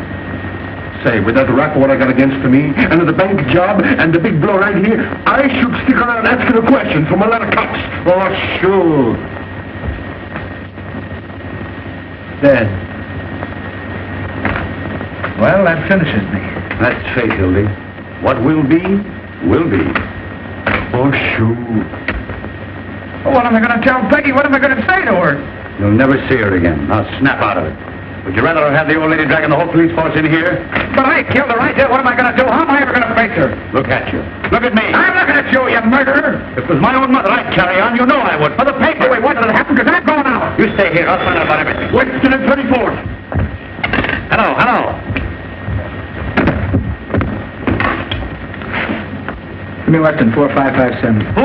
Say, with that rap what I got against me, and the bank job, and the big blow right here, I should stick around asking a question from a lot of cops. Oh, sure. Dead. Well, that finishes me. That's fate, Hildy. What will be, will be. Oh, sure. Well, what am I going to tell Peggy? What am I going to say to her? You'll never see her again. Now snap out of it. Would you rather have the old lady dragging the whole police force in here? But I killed her. I did. What am I going to do? How am I ever going to face her? Look at you. Look at me. I'm looking at you, you murderer. If it was my own mother I'd carry on, you know I would. For the paper. Wait, what did it happen? Because I'm going out. You stay here. I'll find out about everything. Western and 34th. Hello. Give me Western 4557. Who?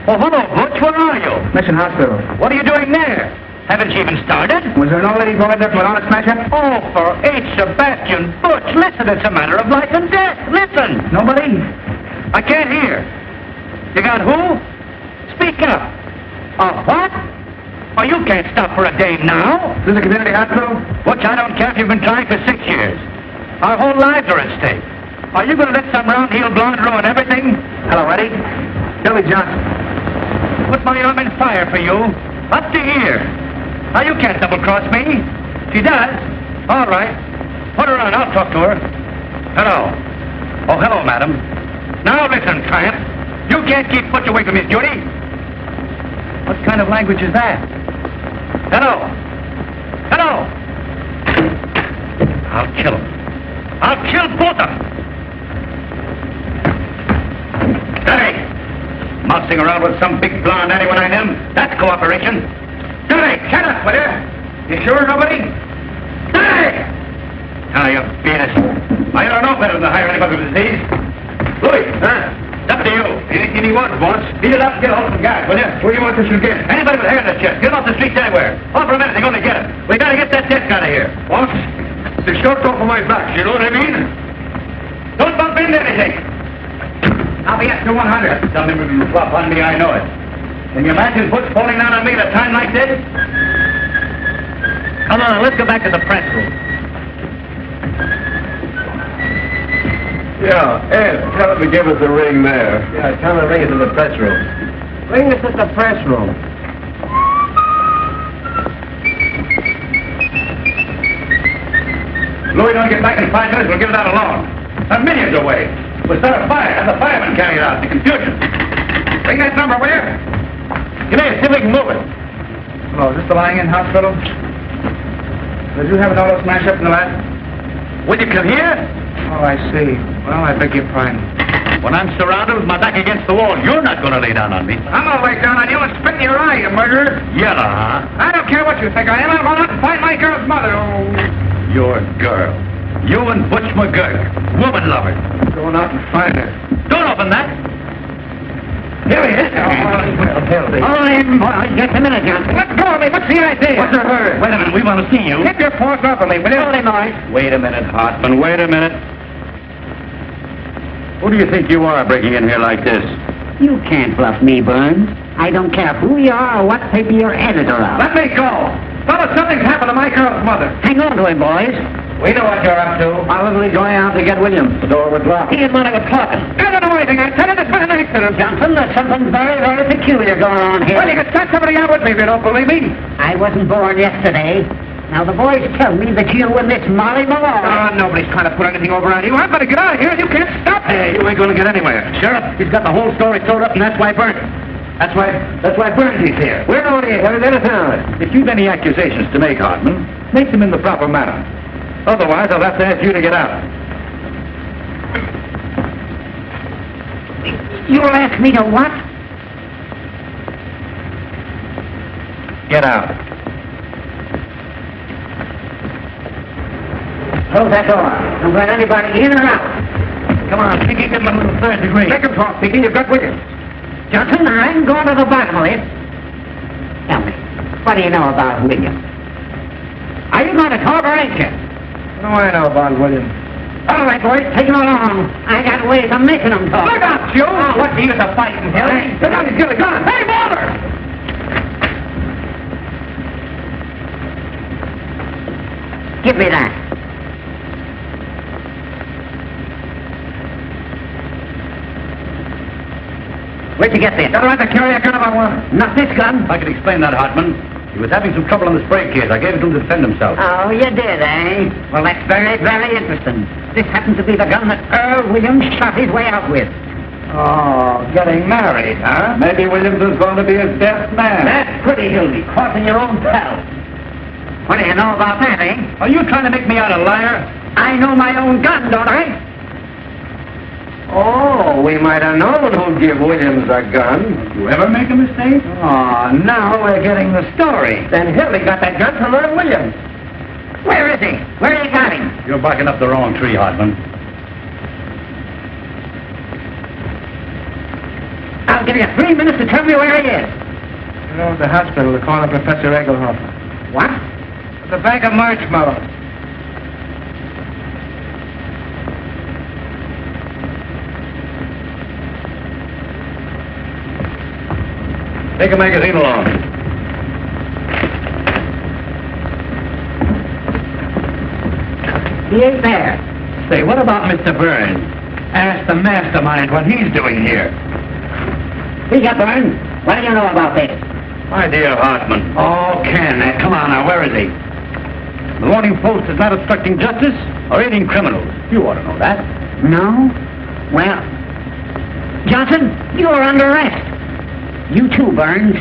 Oh, hello, Butch. Where are you? Mission Hospital. What are you doing there? Haven't you even started? Was there an old lady going there for an honest smash-up? Oh, for H. Sebastian Butch, listen, it's a matter of life and death. Listen. Nobody? I can't hear. You got who? Speak up. What? Oh, you can't stop for a dame now. Is this a community hospital? Butch, I don't care if you've been trying for 6 years. Our whole lives are at stake. Are you going to let some round-heel blonde ruin everything? Hello, Eddie. Billy Johnson. Put my arm in fire for you. Up to here. Now, you can't double-cross me. She does. All right. Put her on. I'll talk to her. Hello. Oh, hello, madam. Now listen, Triumph. You can't keep Butch away from his duty. What kind of language is that? Hello. Hello. I'll kill him. I'll kill both of them. Steady. Mousing around with some big blonde anyone I him. That's cooperation. Steady. Shut up, will you? You sure nobody? Steady. Now you beat us. I don't know better than to hire anybody with disease. Louis, huh? It's up to you. Anything he wants, boss. Beat it up and get a hold of some guys, will you? What do you want us to get? Anybody with hair in the chest. Get him off the streets anywhere. Offer him anything, only get him. We gotta get that desk out of here. Boss, the short off of my back, you know what I mean? Don't bump into anything. I'll be extra 100. Tell him if you flop on me, I know it. Can you imagine Butch falling down on me at a time like this? Come on, let's go back to the press room. Yeah, Ed, tell him to give us a ring there. Yeah, tell him to ring us in the press room. Ring us at the press room. Louis don't get back in 5 minutes, we'll give it out alone. A million's away. We'll start a fire, have the firemen carry it out. The confusion. Ring that number, will you? Come here, see if we can move it. Hello, is this the lying-in hospital? Did you have an auto smash up in the last? Would you come here? Oh, I see. Well, I beg your pardon. When I'm surrounded with my back against the wall, you're not going to lay down on me. I'm going to lay down on you and spit in your eye, you murderer. Yellow, huh? I don't care what you think I am. I'm going out and find my girl's mother. Oh. Your girl. You and Butch McGurk, woman lover. Going out and find her. Don't open that. Here he is. All right, boy, just a minute, Johnson. Let go of me. What's the idea? What's the hurry? Wait a minute. We want to see you. Keep your paws off of me, will you? Hold him, boys. Wait a minute, Hartman. Wait a minute. Who do you think you are breaking in here like this? You can't bluff me, Burns. I don't care who you are or what paper you're editor of. Let me go. Fellas, something's happened to my girl's mother. Hang on to him, boys. We know what you're up to. Probably going out to get Williams. The door was locked. He and Monty were talking. I don't know anything. I tell you, there's been an accident. Johnson, there's something very, very peculiar going on here. Well, you can start somebody out with me if you don't believe me. I wasn't born yesterday. Now, the boys tell me that you and this Molly Malone... Oh, nobody's trying to put anything over on you. I'm going to get out of here. You can't stop me. Hey, you ain't going to get anywhere. Sheriff, he's got the whole story sewed up, and that's why Burns. That's why Burns is here. We're not here. We're in town. If you've any accusations to make, Hartman, make them in the proper manner. Otherwise, I'll have to ask you to get out. You'll ask me to what? Get out. Close that door. Don't let anybody in or out. Come on, Pinky, give him a little third degree. Make him talk, Pinky. You've got Williams. Johnson, I'm going to the bottom of it. Tell me, what do you know about Williams? Are you going to talk or ain't you? What do I know about Williams? All right, boys, take him along. I got ways of making them talk. Look out, Joe! Oh, what's the use of fighting, Hilly? Look out, he's got a gun. Hey, Walter! Give me that. Where'd you get this? Don't have to carry a gun if I want it. Not this gun. I can explain that, Hartman. He was having some trouble on the spray case. I gave it to him to defend himself. Oh, you did, eh? Well, that's very, very interesting. This happens to be the gun that Earl Williams shot his way out with. Oh, getting married, huh? Maybe Williams is going to be his best man. That's pretty, Hildy. Caught in your own pal. What do you know about that, eh? Are you trying to make me out a liar? I know my own gun, don't I? Oh, we might have known who'd give Williams a gun. You ever make a mistake? Oh, now we're getting the story. Then Hildy got that gun from Earl Williams. Where is he? Where you got him? You're barking up the wrong tree, Hartman. I'll give you 3 minutes to tell me where he is. You know, at the hospital, they're calling Professor Egelhofer. What? At the Bank of Marshmallows. Take a magazine along. He ain't there. Say, what about Mr. Burns? Ask the mastermind what he's doing here. He got Burns. What do you know about this? My dear Hartman. Oh, Ken, come on now, where is he? The Morning Post is not obstructing justice or aiding criminals. You ought to know that. No? Well, Johnson, you're under arrest. You too, Burns.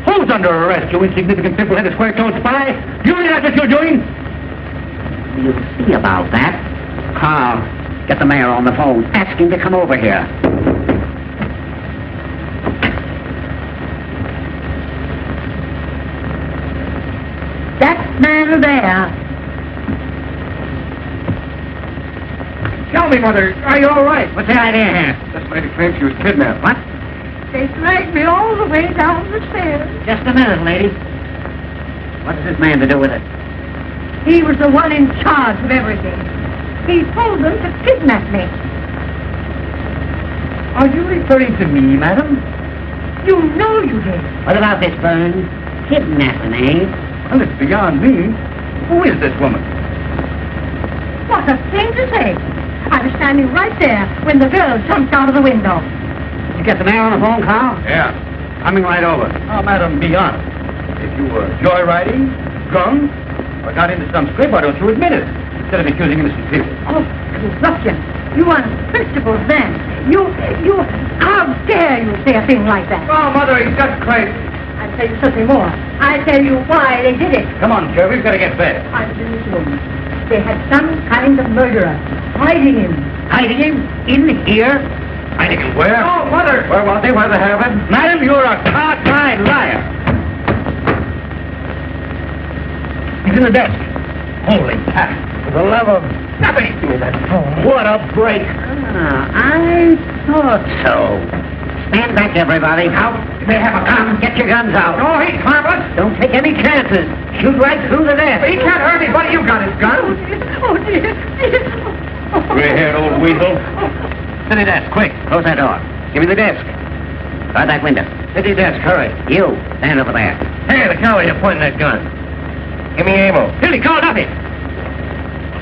Who's under arrest, you insignificant, simple-headed, square-toed spy? You realize what you're doing? You'll see about that. Carl, get the mayor on the phone. Ask him to come over here. That man there. Tell me, Mother, are you all right? What's the idea here? This lady claims she was kidnapped. What? They dragged me all the way down the stairs. Just a minute, lady. What has this man to do with it? He was the one in charge of everything. He told them to kidnap me. Are you referring to me, madam? You know you did. What about this, Burns? Kidnapping, eh? Well, it's beyond me. Who is this woman? What a thing to say. I was standing right there when the girl jumped out of the window. You get the mayor on the phone, Carl? Yeah, coming right over. Oh, madam, be honest. If you were joyriding, drunk, or got into some scrape, why don't you admit it? Instead of accusing innocent people. Oh, you ruffian. You unprincipled man. How dare you say a thing like that? Oh, Mother, he's just crazy. I'll tell you something more. I'll tell you why they did it. Come on, Kerr, we've got to get bed. I was in this room. They had some kind of murderer hiding him. Hiding him? In here? Hiding him where? Oh, Mother! Where was he? Where'd they have him? Madam, you're a cockeyed liar. He's in the desk. Holy cat. For the love of... Nothing. Give me that phone. What a break. I thought so. Stand back, everybody. Out. They have a gun. Get your guns out. Oh, he's harmless. Don't take any chances. Shoot right through the desk. He can't hurt me, buddy. You got his gun. Oh, dear. Gray-haired old weasel. City desk, quick. Close that door. Give me the desk. Try that window. City desk, hurry. You, stand over there. Hey, the coward, you're pointing that gun. Give me ammo. Billy, call Duffy.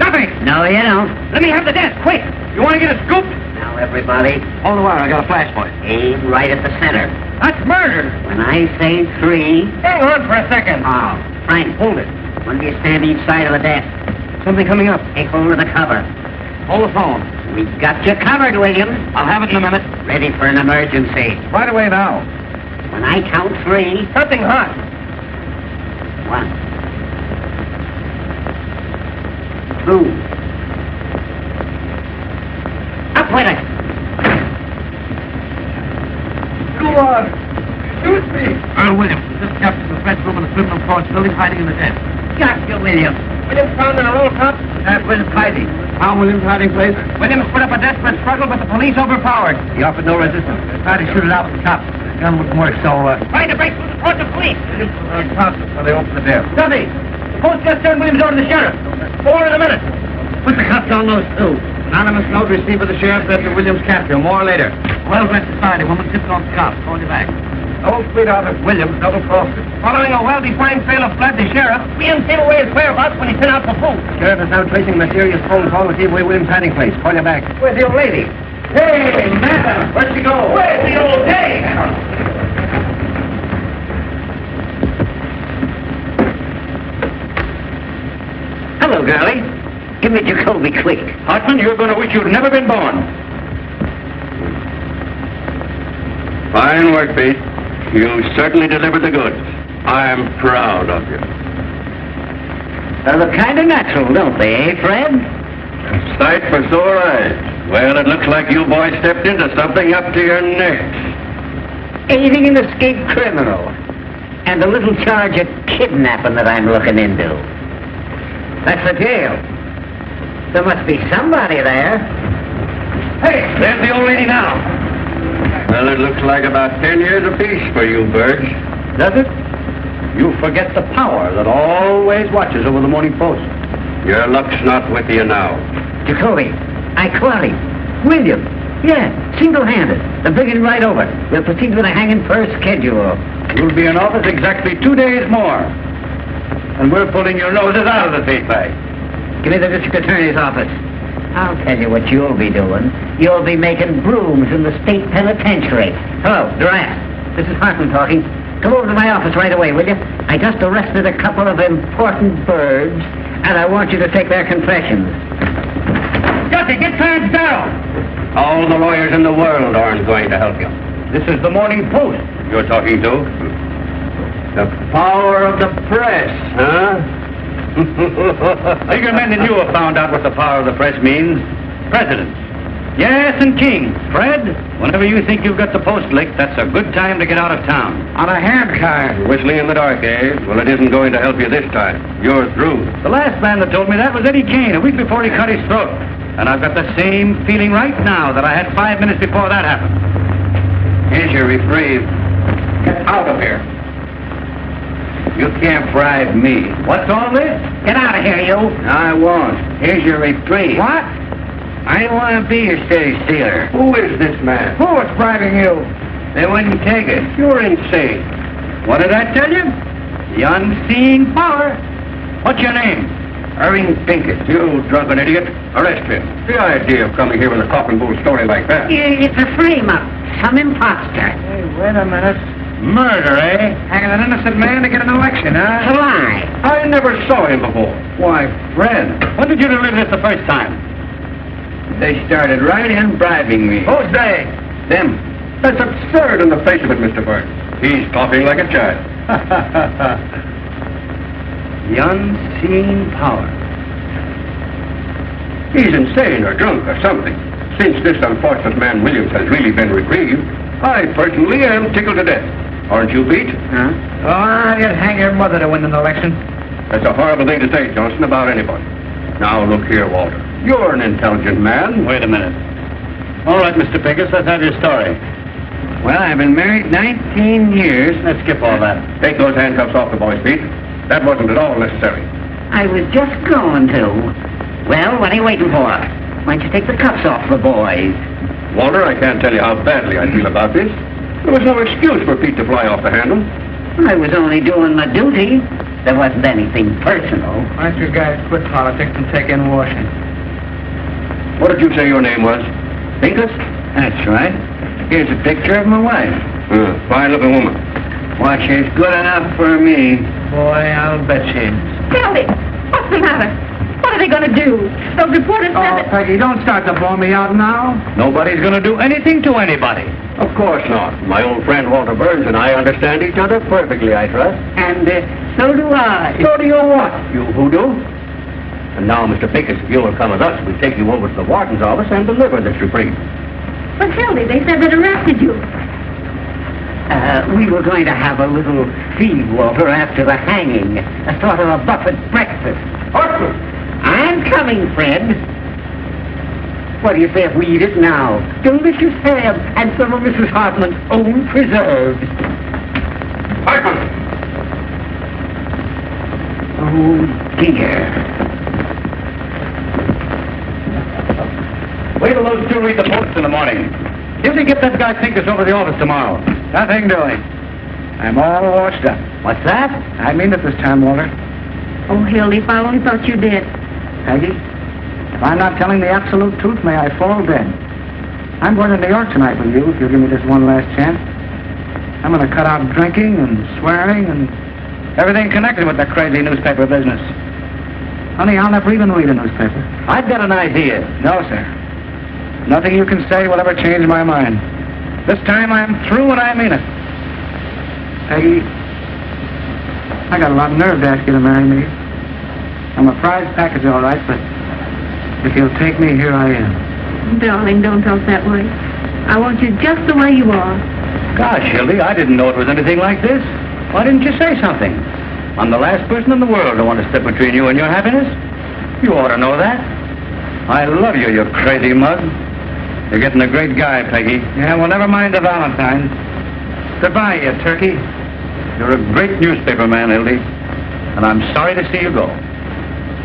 Duffy! No, you don't. Let me have the desk, quick. You want to get a scoop? Now, everybody, Hold the wire, I got a flash point. aim right at the center. That's murder. When I say 3... Hang on for a second. Oh, Frank, hold it. One of you stand each side of the desk. Something coming up. Take hold of the cover. Hold the phone. We've got you covered, Williams. I'll have it in a minute. Ready for an emergency. Right away now. When I count 3... Something hot. 1... 2... Up with it! Go on. Shoot me. Earl Williams, this captain of the French room in the criminal court building hiding in the desk. Got you, Williams. Williams found in a roll top. That's Williams hiding. Found Williams hiding place? Williams put up a desperate struggle, but the police overpowered. He offered no resistance. They tried to shoot it out with the top. The gun wouldn't work, so, Trying to break through the court of police. so they opened the desk. Duffy, the post just turned Williams over to the sheriff. 4 in a minute. Put the cuffs on those two. Anonymous note received by the sheriff after Williams' capture. More later. Well-dressed society woman tipped off the cops. Called you back. Old sweetheart of Williams double-crossed it. Following a well-defined trail of blood, the sheriff Williams gave away his whereabouts when he sent out for food. Sheriff is now tracing a mysterious phone call to give away Williams' hiding place. Call you back. Where's the old lady? Hey, madam, where'd she go? Where's the old lady? Hello, girlie. Give me Jacoby quick. Hartman, you're going to wish you'd never been born. Fine work, Pete. You certainly delivered the goods. I'm proud of you. They look kind of natural, don't they, eh, Fred? A sight for sore eyes. Well, it looks like you boys stepped into something up to your necks. Aiding an escaped criminal. And a little charge of kidnapping that I'm looking into. That's the jail. There must be somebody there. Hey, there's the old lady now. Well, it looks like about 10 years apiece for you, Birch. Does it? You forget the power that always watches over the Morning Post. Your luck's not with you now. Jacoby, I caught him. William. Yeah, single-handed. They're bringing him right over. We'll proceed with a hanging per schedule. You'll be in office exactly 2 days more. And we're pulling your noses out of the tape bag. Give me the district attorney's office. I'll tell you what you'll be doing. You'll be making brooms in the state penitentiary. Hello, Durant. This is Hartman talking. Come over to my office right away, will you? I just arrested a couple of important birds, and I want you to take their confessions. Jesse, get Clarence Darrow. All the lawyers in the world aren't going to help you. This is the Morning Post. You're talking to? The power of the press, huh? Bigger men than you have found out what the power of the press means. Presidents. Yes, and kings. Fred, whenever you think you've got the post licked, that's a good time to get out of town. On a hand car. Whistling in the dark, eh? Well, it isn't going to help you this time. You're through. The last man that told me that was Eddie Kane a week before he cut his throat. And I've got the same feeling right now that I had 5 minutes before that happened. Here's your reprieve. Get out of here. You can't bribe me. What's all this? Get out of here, you. I won't. Here's your reprieve. What? I don't want to be your steady stealer. Who is this man? Who was bribing you? They wouldn't take it. You're insane. What did I tell you? The unseen power. What's your name? Irving Pinkett. You drunken idiot. Arrest him. The idea of coming here with a cock and bull story like that. It's a frame-up. Some imposter. Hey, wait a minute. Murder, eh? Hanging an innocent man to get an election, huh? It's a lie. I never saw him before. Why, Fred. When did you deliver this the first time? They started right in bribing me. Who's they? Them. That's absurd in the face of it, Mr. Burns. He's talking like a child. The unseen power. He's insane or drunk or something. Since this unfortunate man Williams has really been reprieved, I personally am tickled to death. Aren't you, Pete? Huh? Oh, you'd hang your mother to win an election. That's a horrible thing to say, Johnson, about anybody. Now, look here, Walter. You're an intelligent man. Wait a minute. All right, Mr. Pincus, let's have your story. Well, I've been married 19 years. Let's skip all that. Take those handcuffs off the boys, Pete. That wasn't at all necessary. I was just going to. Well, what are you waiting for? Why don't you take the cuffs off the boys? Walter, I can't tell you how badly I feel about this. There was no excuse for Pete to fly off the handle. I was only doing my duty. There wasn't anything personal. Why don't you guys quit politics and take in washing? What did you say your name was? Pincus? That's right. Here's a picture of my wife. Fine-looking woman. Why, she's good enough for me. Boy, I'll bet she is. Kelly, what's the matter? What are they going to do? Those reporters said that... Peggy, don't start to blow me out now. Nobody's going to do anything to anybody. Of course not. My old friend Walter Burns and I understand each other perfectly, I trust. And so do I. So do you what, you hoodoo? And now, Mr. Pincus, if you will come with us, we'll take you over to the warden's office and deliver this reprieve. But, Hildy, they said they'd arrested you. We were going to have a little feed, Walter, after the hanging. A sort of a buffet breakfast. Horton! I'm coming, Fred. What do you say if we eat it now? Delicious ham and some of Mrs. Hartman's own preserves. Hartman! Oh, dear. Wait till those two read the Post in the morning. Usually get that guy Pincus over to the office tomorrow. Nothing doing. I'm all washed up. What's that? I mean it this time, Walter. Oh, Hildy, if I only thought you did. Peggy, if I'm not telling the absolute truth, may I fall dead. I'm going to New York tonight with you if you'll give me this one last chance. I'm going to cut out drinking and swearing and everything connected with that crazy newspaper business. Honey, I'll never even read a newspaper. I've got an idea. No, sir. Nothing you can say will ever change my mind. This time I'm through and I mean it. Peggy, I got a lot of nerve to ask you to marry me. I'm a prize package, all right, but if you'll take me, here I am. Darling, don't talk that way. I want you just the way you are. Gosh, Hildy, I didn't know it was anything like this. Why didn't you say something? I'm the last person in the world to want to step between you and your happiness. You ought to know that. I love you, you crazy mug. You're getting a great guy, Peggy. Yeah, well, never mind the Valentine. Goodbye, you turkey. You're a great newspaper man, Hildy, and I'm sorry to see you go.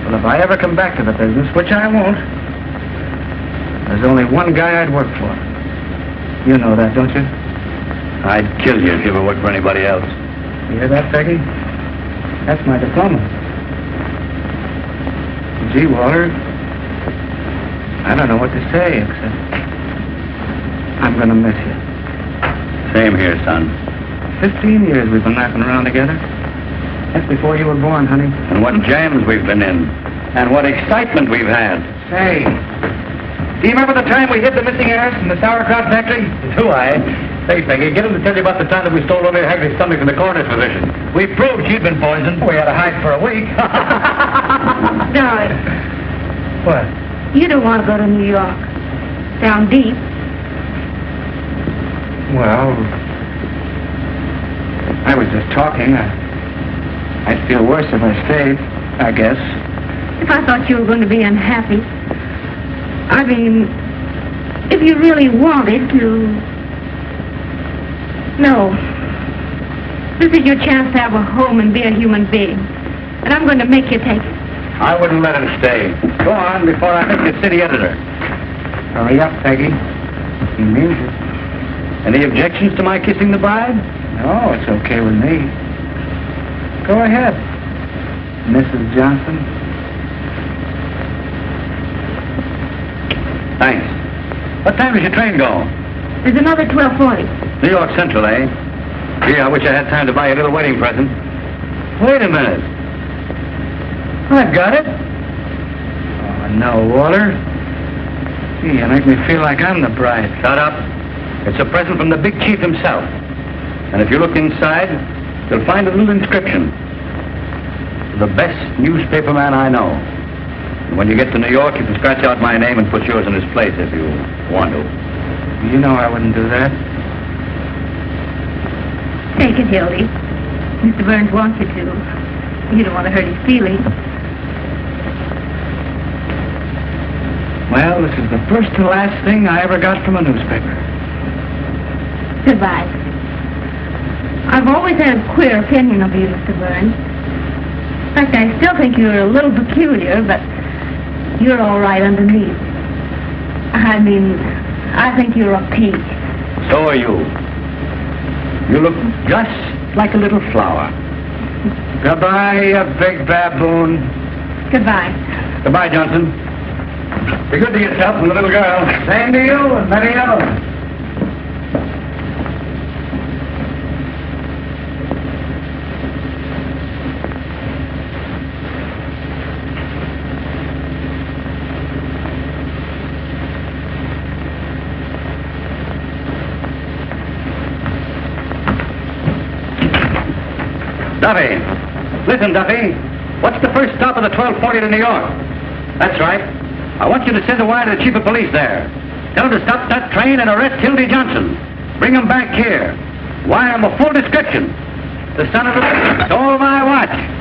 But if I ever come back to the business, which I won't, there's only one guy I'd work for. You know that, don't you? I'd kill you if you ever worked for anybody else. You hear that, Peggy? That's my diploma. Gee, Walter, I don't know what to say, except I'm going to miss you. Same here, son. 15 years we've been laughing around together. That's before you were born, honey. And what jams we've been in. And what excitement we've had. Say, Do you remember the time we hid the missing heiress in the sauerkraut factory? Do I? Say, Peggy, get him to tell you about the time that we stole Olivia Hagley's stomach in the coroner's physician. We proved she'd been poisoned. We had to hide for a week. Darling, What? you don't want to go to New York. Down deep. Well, I was just talking. I'd feel worse if I stayed, I guess. If I thought you were going to be unhappy. I mean, if you really wanted to... No. This is your chance to have a home and be a human being. And I'm going to make you take it. I wouldn't let him stay. Go on before I make you city editor. Hurry up, Peggy. He means it. Any objections to my kissing the bride? No, it's okay with me. Go ahead, Mrs. Johnson. Thanks. What time does your train go? There's another 12:40. New York Central, eh? Gee, I wish I had time to buy you a little wedding present. Wait a minute. I've got it. Oh, no, Walter. Gee, you make me feel like I'm the bride. Shut up. It's a present from the big chief himself. And if you look inside, you'll find a little inscription. The best newspaperman I know. And when you get to New York, you can scratch out my name and put yours in his place if you want to. You know I wouldn't do that. Take it, Hildy. Mr. Burns wants you to. You don't want to hurt his feelings. Well, this is the first and last thing I ever got from a newspaper. Goodbye. I've always had a queer opinion of you, Mr. Burns. In fact, I still think you're a little peculiar, but you're all right underneath. I mean, I think you're a peach. So are you. You look just like a little flower. Goodbye, you big baboon. Goodbye. Goodbye, Johnson. Be good to yourself and the little girl. Same to you and many others. Duffy. Listen, Duffy. What's the first stop of the 12:40 to New York? That's right. I want you to send a wire to the chief of police there. Tell him to stop that train and arrest Hildy Johnson. Bring him back here. Wire him a full description. The son of a... Stole my watch.